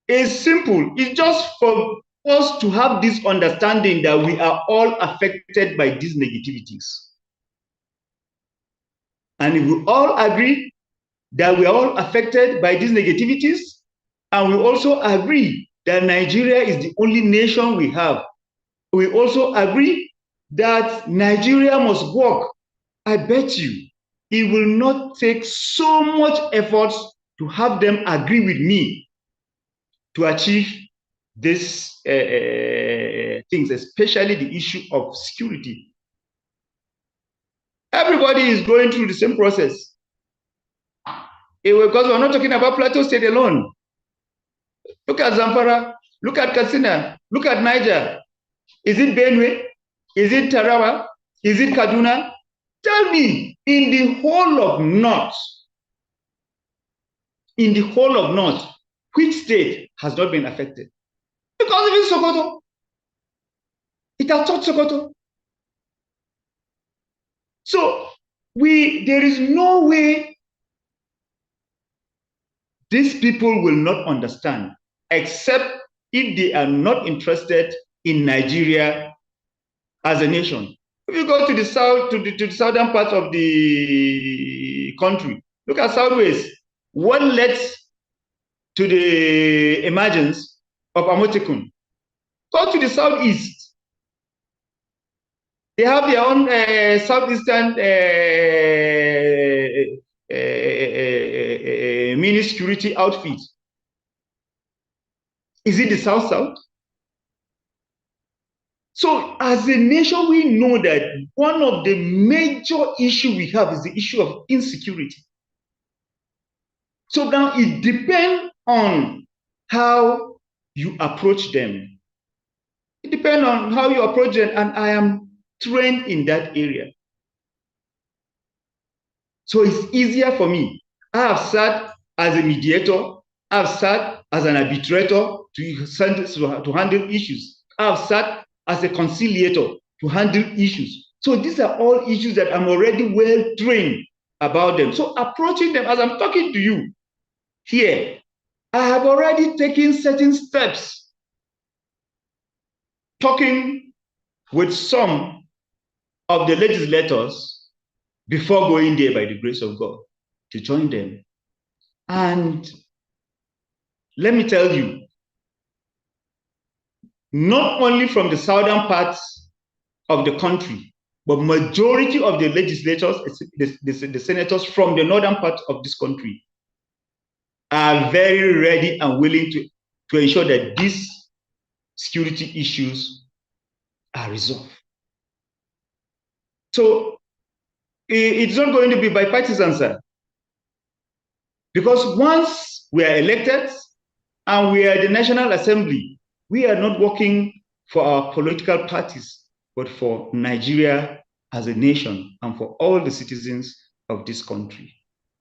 Speaker 1: it's simple. It's just for us to have this understanding that we are all affected by these negativities. And if we all agree that we are all affected by these negativities, and we also agree that Nigeria is the only nation we have, we also agree that Nigeria must work, I bet you it will not take so much effort to have them agree with me to achieve these things, especially the issue of security. Everybody is going through the same process. Because we're not talking about Plateau State alone. Look at Zamfara, look at Katsina, look at Niger. Is it Benue? Is it Tarawa? Is it Kaduna? Tell me, in the whole of North, which state has not been affected? Because even Sokoto, it has touched Sokoto. So there is no way these people will not understand, except if they are not interested in Nigeria as a nation. If you go to the south, to the southern part of the country, look at Southwest. What led to the emergence of Amotekun? Go to the southeast. They have their own southeastern mini security outfit. Is it the South-South? So as a nation, we know that one of the major issues we have is the issue of insecurity. So now it depends on how you approach them. It depends on how you approach them, and I am trained in that area. So it's easier for me. I have sat as a mediator, I have sat as an arbitrator to handle issues. I have sat as a conciliator to handle issues. So these are all issues that I'm already well trained about them. So approaching them as I'm talking to you here, I have already taken certain steps, talking with some of the legislators before going there by the grace of God to join them. And let me tell you, not only from the southern parts of the country, but majority of the legislators, the senators from the northern part of this country are very ready and willing to ensure that these security issues are resolved. So it's not going to be bipartisan, sir. Because once we are elected and we are the National Assembly, we are not working for our political parties, but for Nigeria as a nation and for all the citizens of this country.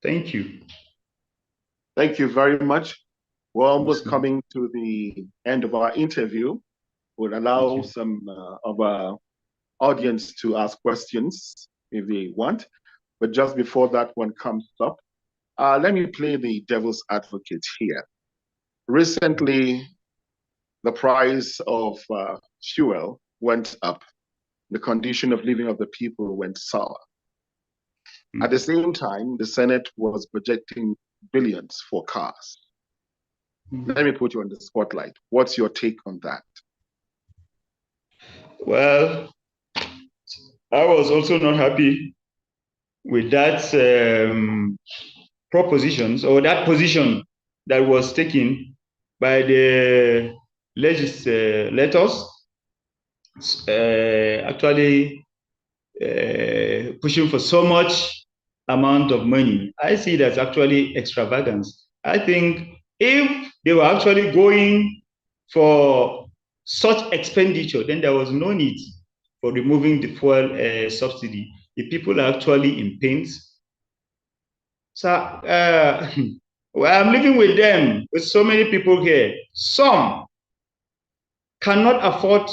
Speaker 1: Thank you.
Speaker 4: Thank you very much. We're almost coming to the end of our interview. We'll allow some of our audience to ask questions if they want. But just before that one comes up, let me play the devil's advocate here. Recently, the price of fuel went up. The condition of living of the people went sour. At the same time, the Senate was projecting billions for cars. Let me put you on the spotlight. What's your take on that?
Speaker 1: Well, I was also not happy with that propositions or that position that was taken by the legislators, actually pushing for so much amount of money. I see that's actually extravagance. I think if they were actually going for such expenditure, then there was no need for removing the fuel subsidy. If people are actually in pains, so well, I'm living with them, with so many people here. Some cannot afford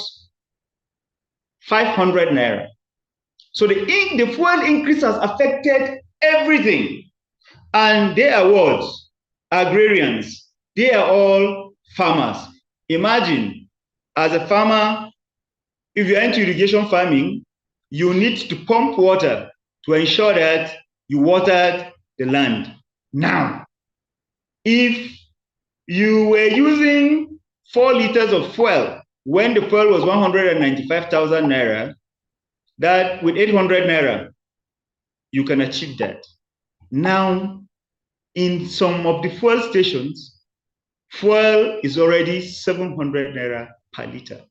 Speaker 1: 500 naira. So the fuel increase has affected everything. And they are what? Agrarians. They are all farmers. Imagine, as a farmer, if you're into irrigation farming, you need to pump water to ensure that you watered the land. Now, if you were using 4 liters of fuel when the fuel was 195,000 naira, that with 800 naira, you can achieve that. Now, in some of the fuel stations, fuel is already 700 naira per liter.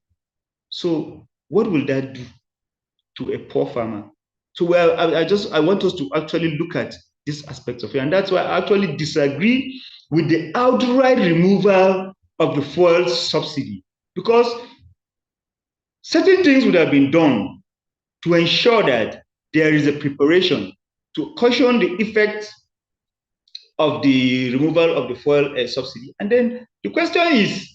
Speaker 1: So what will that do to a poor farmer? So well, I want us to actually look at these aspects of it. And that's why I actually disagree with the outright removal of the fuel subsidy, because certain things would have been done to ensure that there is a preparation to cushion the effects of the removal of the fuel subsidy. And then the question is,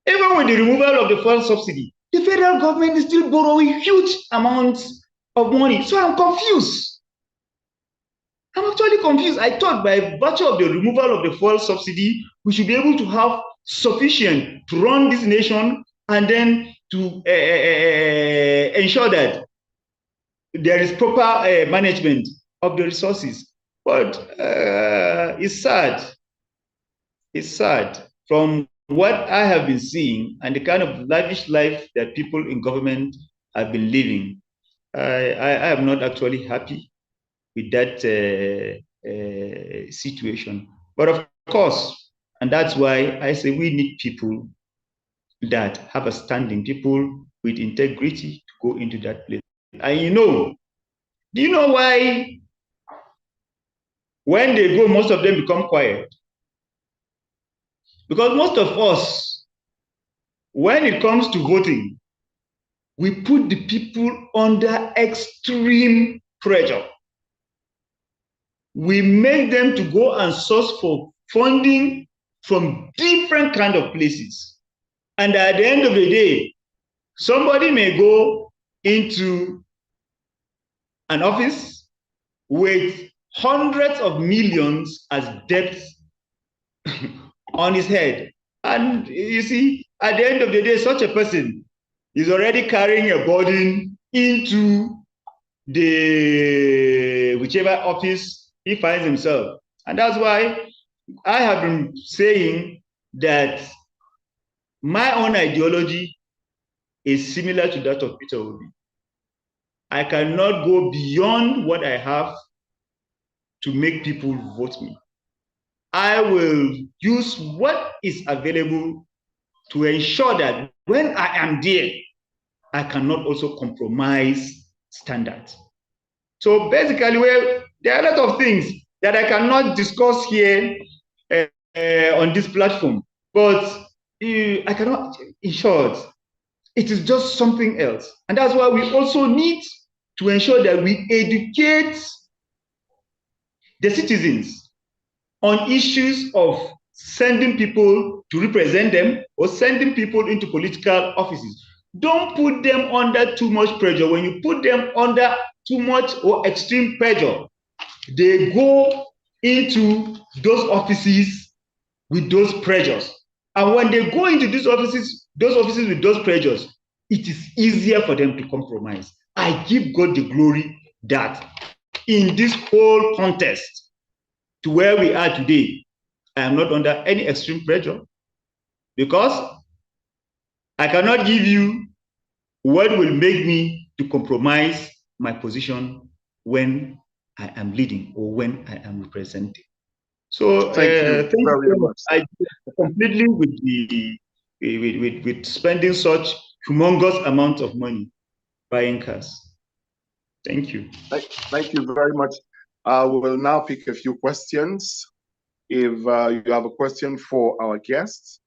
Speaker 1: even with the removal of the fuel subsidy, the federal government is still borrowing huge amounts of money. So I'm confused. I'm actually confused. I thought by virtue of the removal of the fuel subsidy, we should be able to have sufficient to run this nation and then to ensure that there is proper management of the resources. But it's sad. It's sad. From what I have been seeing and the kind of lavish life that people in government have been living, I am not actually happy with that situation. But of course, and that's why I say we need people that have a standing, people with integrity to go into that place. And do you know why when they go, most of them become quiet? Because most of us, when it comes to voting, we put the people under extreme pressure. We make them to go and source for funding from different kind of places. And at the end of the day, somebody may go into an office with hundreds of millions as debts on his head. And you see, at the end of the day, such a person is already carrying a burden into the whichever office he finds himself. And that's why I have been saying that my own ideology is similar to that of Peter Obi. I cannot go beyond what I have to make people vote me. I will use what is available to ensure that when I am there, I cannot also compromise standards. So basically, there are a lot of things that I cannot discuss here on this platform, but I cannot, in short, it is just something else. And that's why we also need to ensure that we educate the citizens on issues of sending people to represent them or sending people into political offices. Don't put them under too much pressure. When you put them under too much or extreme pressure, they go into those offices with those pressures. And when they go into these offices with those pressures, it is easier for them to compromise. I give God the glory that in this whole contest to where we are today, I am not under any extreme pressure, because I cannot give you what will make me to compromise my position when I am leading or when I am representing. So thank you very much. I completely with spending such humongous amount of money buying cars. Thank you.
Speaker 4: Thank you very much. We will now pick a few questions. If you have a question for our guests,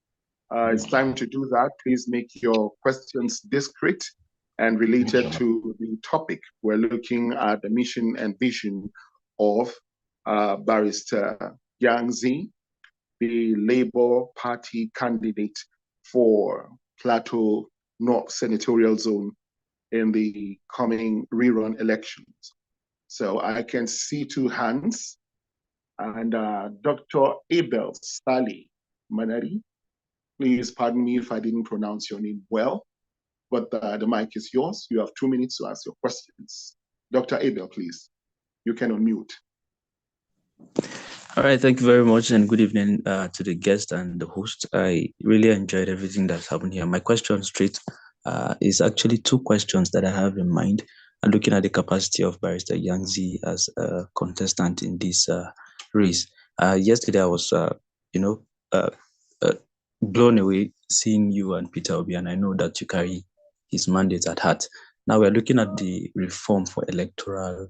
Speaker 4: it's time to do that. Please make your questions discreet and related to the topic. We're looking at the mission and vision of Barrister Gyang Zi, the Labour Party candidate for Plateau North Senatorial Zone in the coming rerun elections. So I can see two hands, and Dr. Abel Sali Manari, please pardon me if I didn't pronounce your name well, but the mic is yours. You have 2 minutes to ask your questions. Dr. Abel, please, you can unmute.
Speaker 7: All right, thank you very much, and good evening to the guest and the host. I really enjoyed everything that's happened here. My question straight is actually two questions that I have in mind. I'm looking at the capacity of Barrister Gyang Zi as a contestant in this race. Yesterday, I was, blown away seeing you and Peter Obi, and I know that you carry his mandate at heart. Now we're looking at the reform for electoral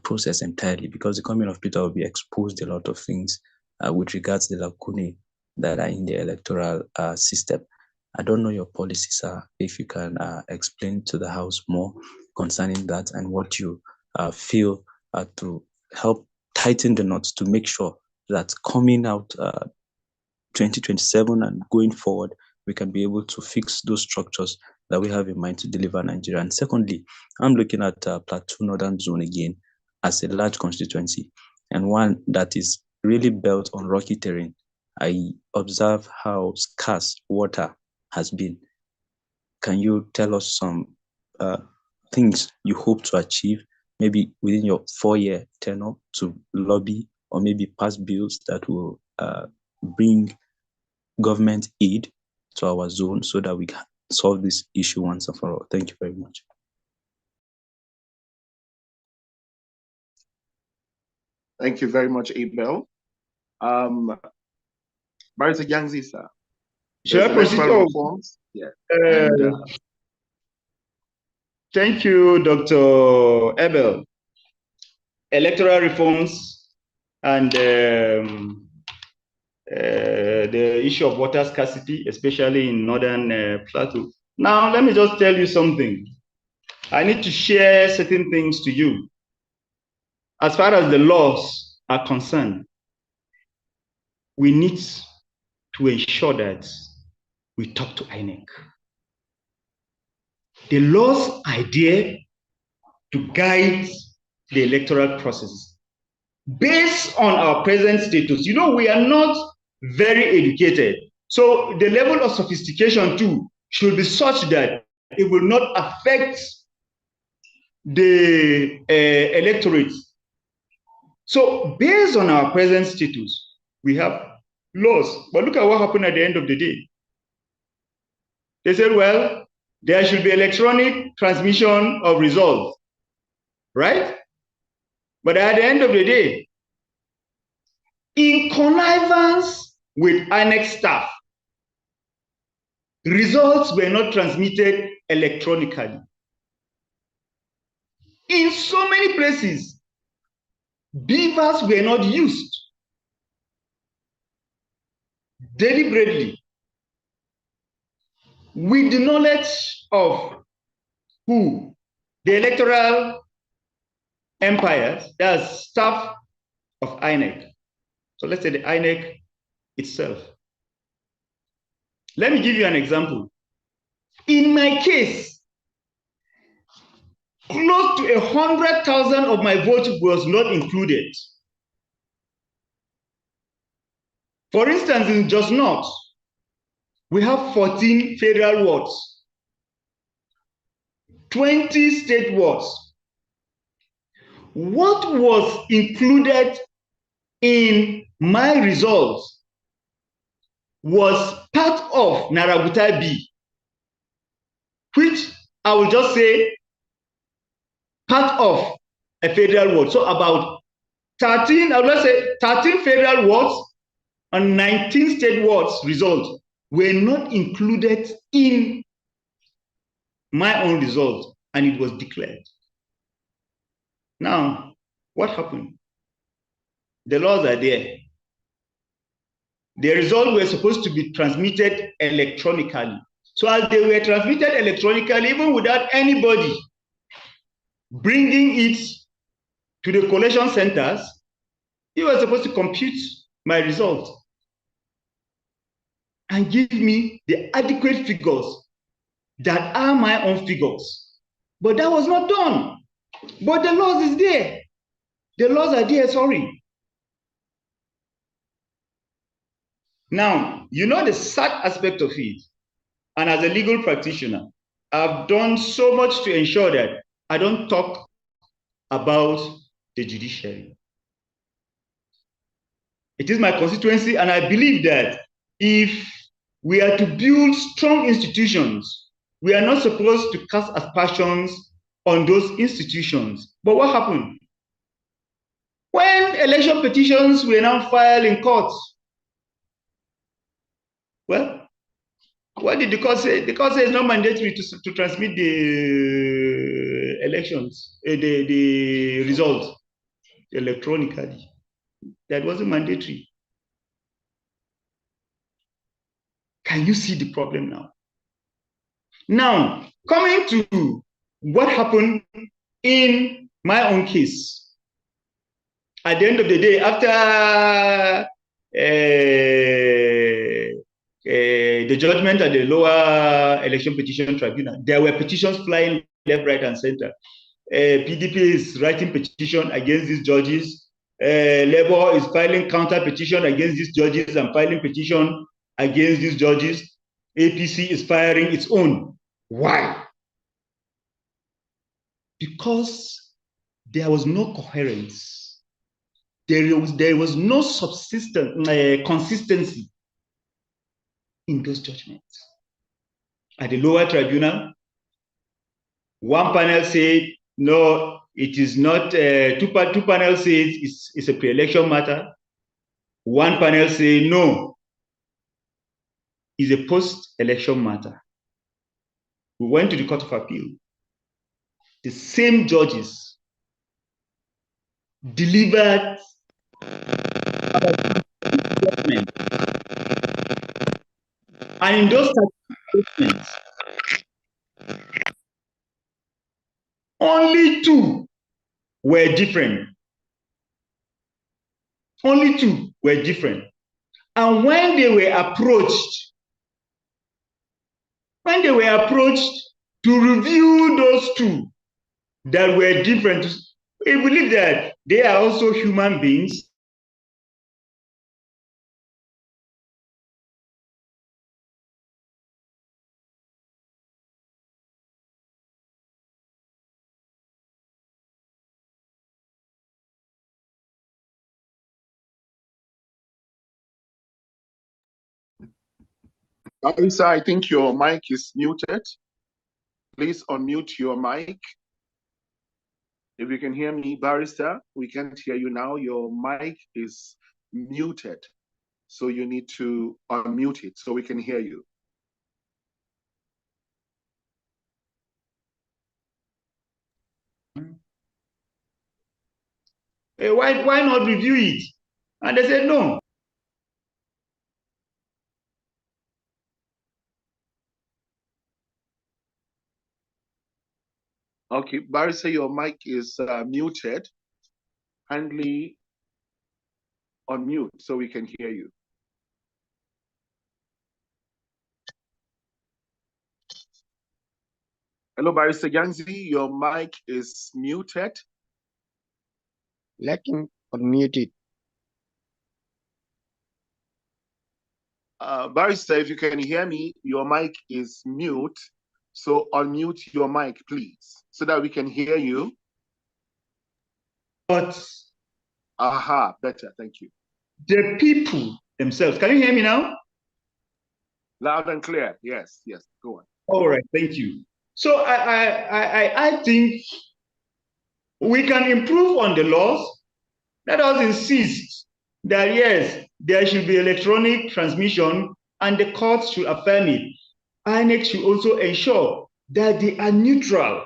Speaker 7: process entirely, because the coming of Peter Obi exposed a lot of things with regards to the lacunae that are in the electoral system. I don't know your policy, sir, if you can explain to the House more concerning that and what you feel to help tighten the knots to make sure that coming out 2027 and going forward, we can be able to fix those structures that we have in mind to deliver Nigeria. And secondly, I'm looking at Plateau Northern Zone again as a large constituency and one that is really built on rocky terrain. I observe how scarce water has been. Can you tell us some things you hope to achieve, maybe within your 4-year tenure, to lobby or maybe pass bills that will bring government aid to our zone so that we can solve this issue once and for all? Thank you very much.
Speaker 4: Thank you very much, Abel. Barrister Gyang Zi, sir.
Speaker 1: Should I proceed?
Speaker 4: Yeah.
Speaker 1: Thank you, Dr. Abel. Electoral reforms and the issue of water scarcity, especially in northern Plateau. Now, let me just tell you something. I need to share certain things to you. As far as the laws are concerned, we need to ensure that we talk to INEC. The laws are there to guide the electoral process. Based on our present status, you know, we are not very educated. So the level of sophistication too should be such that it will not affect the electorate. So based on our present status, we have laws. But look at what happened at the end of the day. They said, well, there should be electronic transmission of results, right? But at the end of the day, in connivance with INEC staff, results were not transmitted electronically. In so many places, beavers were not used deliberately with the knowledge of who? The electoral empires, that's staff of INEC. So let's say the INEC itself. Let me give you an example. In my case, close to 100,000 of my vote was not included. For instance, in Just North, we have 14 federal wards, 20 state wards. What was included in my results was part of Narabuta B, which I will just say part of a federal ward. So about 13, I will say 13 federal wards and 19 state wards results were not included in my own result, and it was declared. Now, what happened? The laws are there. The results were supposed to be transmitted electronically. So as they were transmitted electronically, even without anybody bringing it to the collation centers, you were supposed to compute my result and give me the adequate figures that are my own figures. But that was not done. But the laws is there. The laws are there, sorry. Now, you know the sad aspect of it, and as a legal practitioner, I've done so much to ensure that I don't talk about the judiciary. It is my constituency, and I believe that if we are to build strong institutions, we are not supposed to cast aspersions on those institutions. But what happened? When election petitions were now filed in courts, well, what did the court say? The court says it's not mandatory to transmit the elections, the results electronically. That wasn't mandatory. Can you see the problem now? Now, coming to what happened in my own case. At the end of the day, after the judgment at the lower election petition tribunal, there were petitions flying left, right, and center. PDP is writing petition against these judges. Labour is filing counter petition against these judges and filing petition against these judges. APC is firing its own. Why? Because there was no coherence. There was no consistency in those judgments. At the lower tribunal, one panel said, no, it is not, two panels say it's a pre-election matter. One panel say, no, it's a post-election matter. We went to the Court of Appeal. The same judges delivered judgment. And in those judgments, only two were different. Only two were different. And when they were approached to review those two that were different, we believe that they are also human beings.
Speaker 4: Barrister, I think your mic is muted. Please unmute your mic. If you can hear me, Barrister, we can't hear you now. Your mic is muted. So you need to unmute it so we can hear you.
Speaker 1: Hey, why not review it? And they said no.
Speaker 4: Okay, Barrister, your mic is muted. Kindly unmute so we can hear you. Hello, Barrister Gyang Zi, your mic is muted.
Speaker 8: Let him unmute it.
Speaker 4: Barrister, if you can hear me, your mic is mute. So unmute your mic, please, so that we can hear you.
Speaker 1: But
Speaker 4: aha, better, thank you.
Speaker 1: The people themselves, can you hear me now?
Speaker 4: Loud and clear, yes, yes, go on.
Speaker 1: All right, thank you. So I think we can improve on the laws. Let us insist that yes, there should be electronic transmission and the courts should affirm it. INEC should also ensure that they are neutral.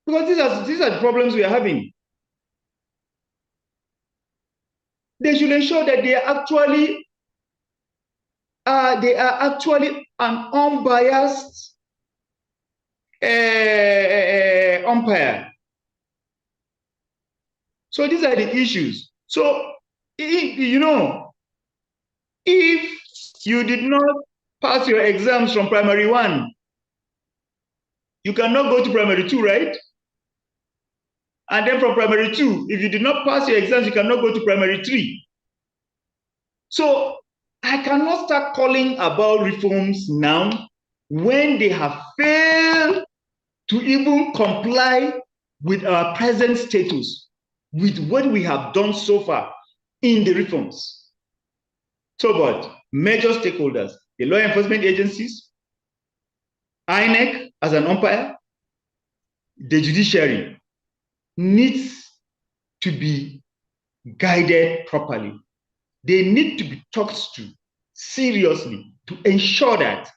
Speaker 1: Because these are the problems we are having. They should ensure that they are actually an unbiased umpire. So these are the issues. So, if you did not pass your exams from primary 1, you cannot go to primary 2, right? And then from primary 2, if you did not pass your exams, you cannot go to primary 3. So I cannot start calling about reforms now when they have failed to even comply with our present status, with what we have done so far in the reforms. So, but major stakeholders, the law enforcement agencies, INEC as an umpire, the judiciary needs to be guided properly. They need to be talked to seriously to ensure that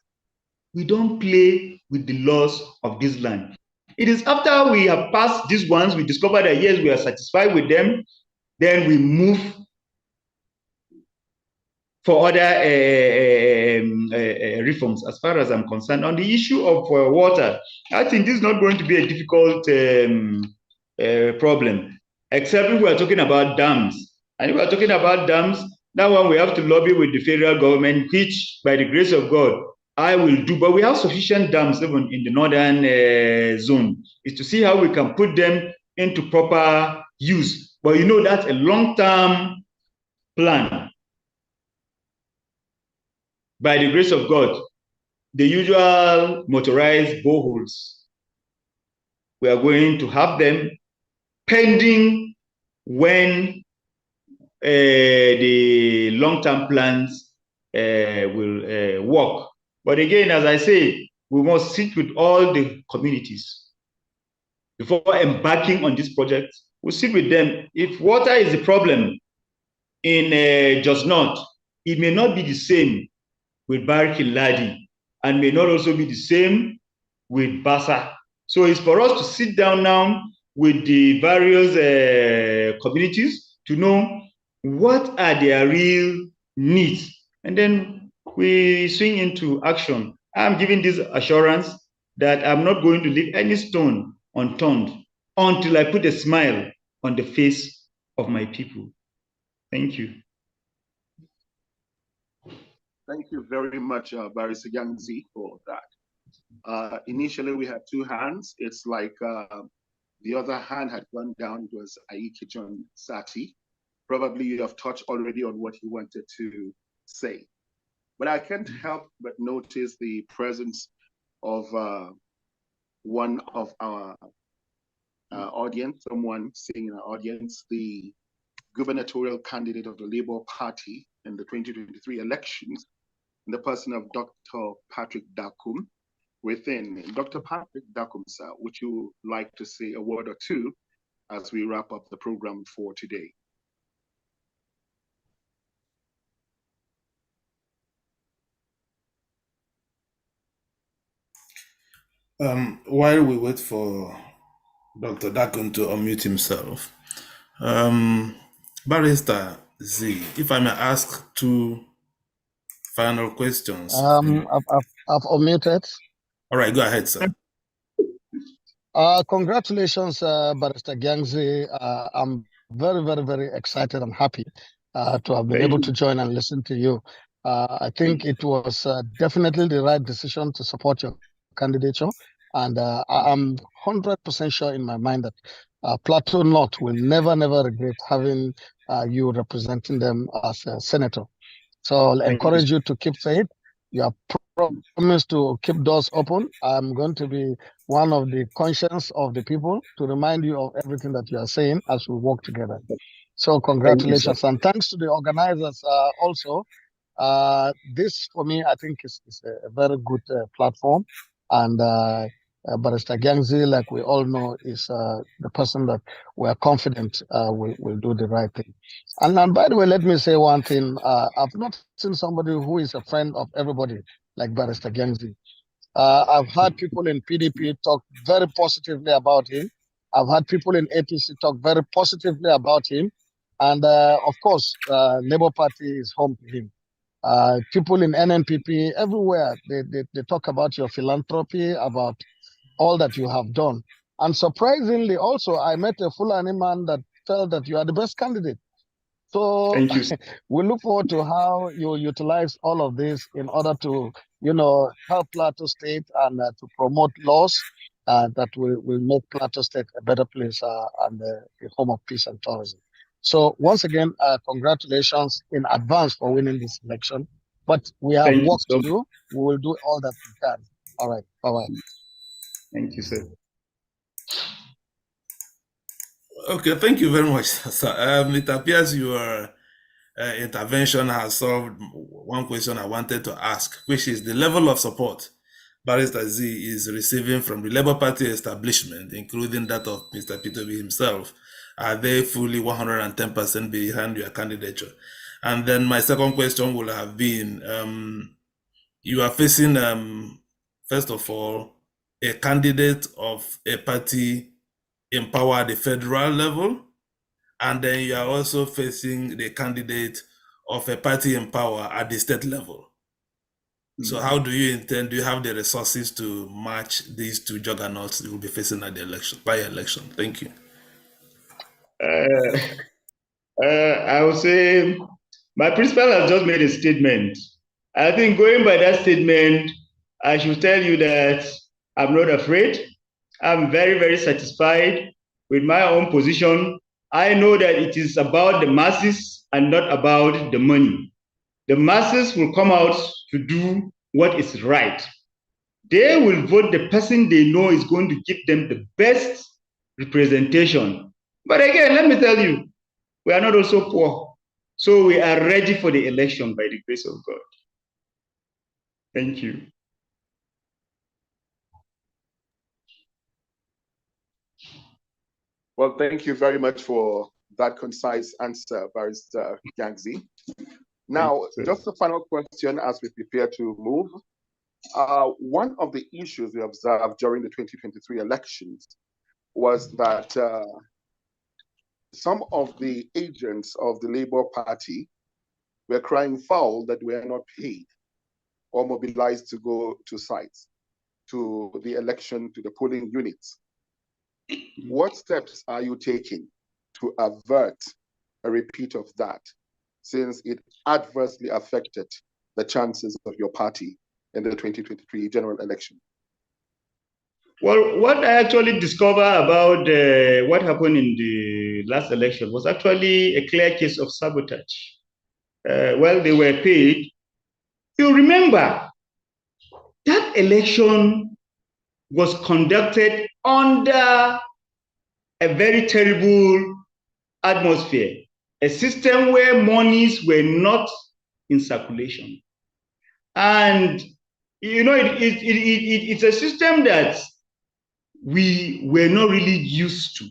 Speaker 1: we don't play with the laws of this land. It is after we have passed these ones, we discover that yes, we are satisfied with them, then we move for other reforms. As far as I'm concerned, on the issue of water, I think this is not going to be a difficult problem, except if we are talking about dams. And if we are talking about dams, that one we have to lobby with the federal government, which by the grace of God, I will do. But we have sufficient dams even in the northern zone. Is to see how we can put them into proper use. But you know, that's a long-term plan. By the grace of God, the usual motorized boreholes, we are going to have them pending when the long-term plans will work. But again, as I say, we must sit with all the communities before embarking on this project. We'll sit with them. If water is the problem in Just North, it may not be the same with Bariki Ladi, and may not also be the same with Basa. So it's for us to sit down now with the various communities to know what are their real needs. And then we swing into action. I'm giving this assurance that I'm not going to leave any stone unturned until I put a smile on the face of my people. Thank you.
Speaker 4: Thank you very much, Barrister Gyang Zi, for that. Initially, we had two hands. It's like the other hand had gone down. It was Aiki John Sati. Probably you have touched already on what he wanted to say. But I can't help but notice the presence of one of our audience, someone sitting in our audience, the gubernatorial candidate of the Labour Party in the 2023 elections, in the person of Dr. Patrick Dakum. Within Dr. Patrick Dakum, sir, would you like to say a word or two as we wrap up the program for today?
Speaker 2: While we wait for Dr. Dakum to unmute himself, Barrister Z, if I may ask two final questions.
Speaker 8: I've unmuted.
Speaker 2: All right, go ahead, sir.
Speaker 8: Congratulations, Barrister Gyang Zi. I'm very, very, very excited and happy to have been able to join and listen to you. I think it was definitely the right decision to support your candidature. And I'm 100% sure in my mind that Plateau North will never, never regret having you representing them as a senator. So I'll encourage you to keep faith. You have promised to keep doors open. I'm going to be one of the conscience of the people to remind you of everything that you are saying as we work together. So congratulations, and thanks to the organizers also. This for me, I think is a very good platform, and Barrister Gyang Zi, like we all know, is the person that we are confident will do the right thing. And by the way, let me say one thing. I've not seen somebody who is a friend of everybody like Barrister Gyang Zi. I've had people in PDP talk very positively about him. I've had people in APC talk very positively about him. And of course, Labour Party is home to him. People in NNPP, everywhere, they talk about your philanthropy, about all that you have done. And surprisingly, also, I met a Fulani man that felt that you are the best candidate. So we look forward to how you utilize all of this in order to, help Plateau State and to promote laws that will make Plateau State a better place and a home of peace and tourism. So once again, congratulations in advance for winning this election. But we have work to do. We will do all that we can. All right. Bye-bye.
Speaker 1: Thank you, sir.
Speaker 2: Okay, thank you very much, sir. It appears your intervention has solved one question I wanted to ask, which is the level of support Barrister Z is receiving from the Labour Party establishment, including that of Mr. P2B himself. Are they fully 110% behind your candidature? And then my second question will have been, you are facing, first of all, a candidate of a party in power at the federal level, and then you are also facing the candidate of a party in power at the state level. So how do you intend, do you have the resources to match these two juggernauts you will be facing at the election, by election? Thank you.
Speaker 1: I would say my principal has just made a statement. I think going by that statement, I should tell you that I'm not afraid. I'm very, very satisfied with my own position. I know that it is about the masses and not about the money. The masses will come out to do what is right. They will vote the person they know is going to give them the best representation. But again, let me tell you, we are not also poor. So we are ready for the election by the grace of God. Thank you.
Speaker 4: Well, thank you very much for that concise answer, Barrister Gyang Zi. Now, just a final question as we prepare to move. One of the issues we observed during the 2023 elections was that some of the agents of the Labour Party were crying foul that we are not paid or mobilized to go to sites, to the election, to the polling units. What steps are you taking to avert a repeat of that, since it adversely affected the chances of your party in the 2023 general election?
Speaker 1: Well, what I actually discovered about what happened in the last election was actually a clear case of sabotage. Well, they were paid. You remember, that election was conducted under a very terrible atmosphere, a system where monies were not in circulation. And, you know, it's a system that we were not really used to.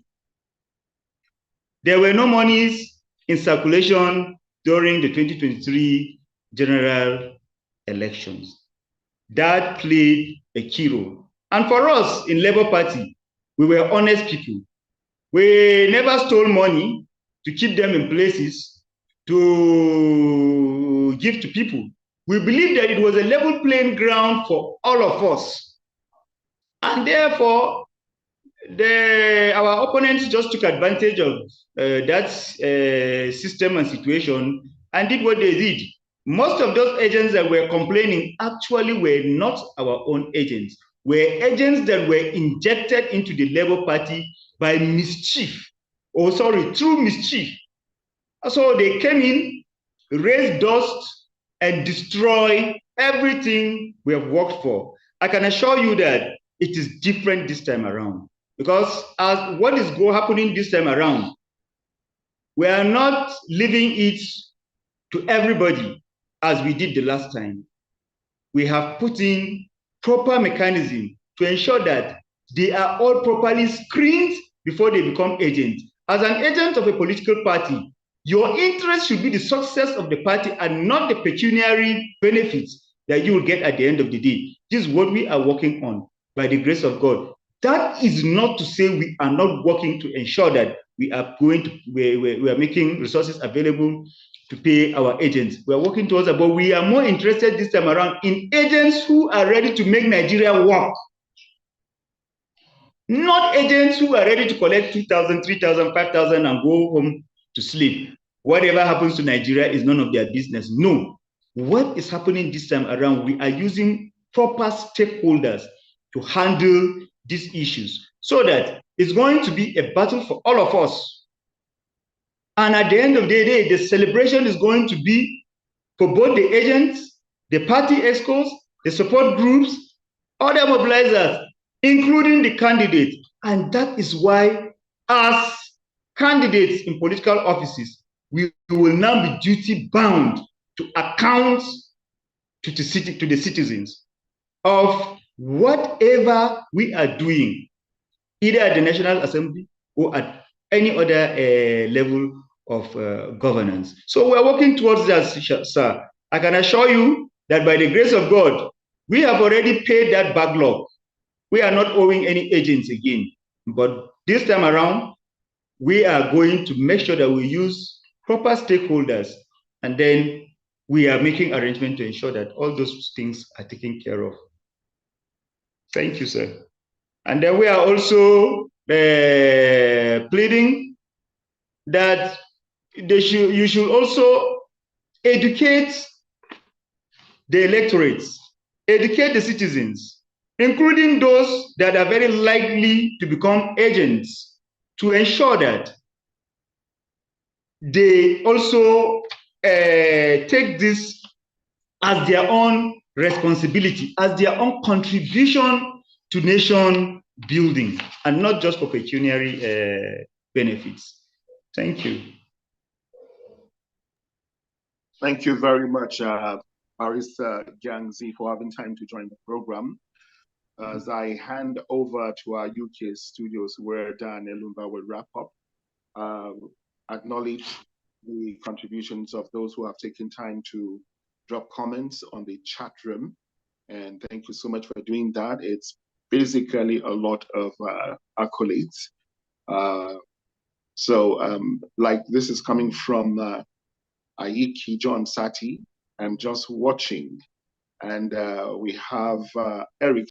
Speaker 1: There were no monies in circulation during the 2023 general elections. That played a key role. And for us in Labour Party, we were honest people. We never stole money to keep them in places to give to people. We believed that it was a level playing ground for all of us. And therefore, our opponents just took advantage of that system and situation and did what they did. Most of those agents that were complaining actually were not our own agents, were agents that were injected into the Labour Party by mischief, through mischief. So they came in, raised dust, and destroy everything we have worked for. I can assure you that it is different this time around, because as what is happening this time around, we are not leaving it to everybody as we did the last time. We have put in proper mechanism to ensure that they are all properly screened before they become agents. As an agent of a political party, your interest should be the success of the party and not the pecuniary benefits that you will get at the end of the day. This is what we are working on by the grace of God. That is not to say we are not working to ensure that we are making resources available to pay our agents. We are working towards that, but we are more interested this time around in agents who are ready to make Nigeria work. Not agents who are ready to collect 2,000, 3,000, 5,000 and go home to sleep. Whatever happens to Nigeria is none of their business. No. What is happening this time around, we are using proper stakeholders to handle these issues so that it's going to be a battle for all of us. And at the end of the day, the celebration is going to be for both the agents, the party excos, the support groups, other mobilizers, including the candidates. And that is why, as candidates in political offices, we will now be duty bound to account to the citizens of whatever we are doing, either at the National Assembly or at any other level of governance. So we're working towards that, sir. I can assure you that by the grace of God, we have already paid that backlog. we are not owing any agents again. But this time around, we are going to make sure that we use proper stakeholders, and then we are making arrangements to ensure that all those things are taken care of. Thank you, sir. And then we are also pleading that you should also educate the electorates, educate the citizens, including those that are very likely to become agents, to ensure that they also take this as their own responsibility, as their own contribution to nation building, and not just for pecuniary benefits. Thank you.
Speaker 4: Thank you very much, Barrister Gyang Zi, for having time to join the program. As I hand over to our UK studios, where Dan Elumba will wrap up, acknowledge the contributions of those who have taken time to drop comments on the chat room. And thank you so much for doing that. It's basically a lot of accolades. Like this is coming from Aiki John Sati. I'm just watching. And we have Eric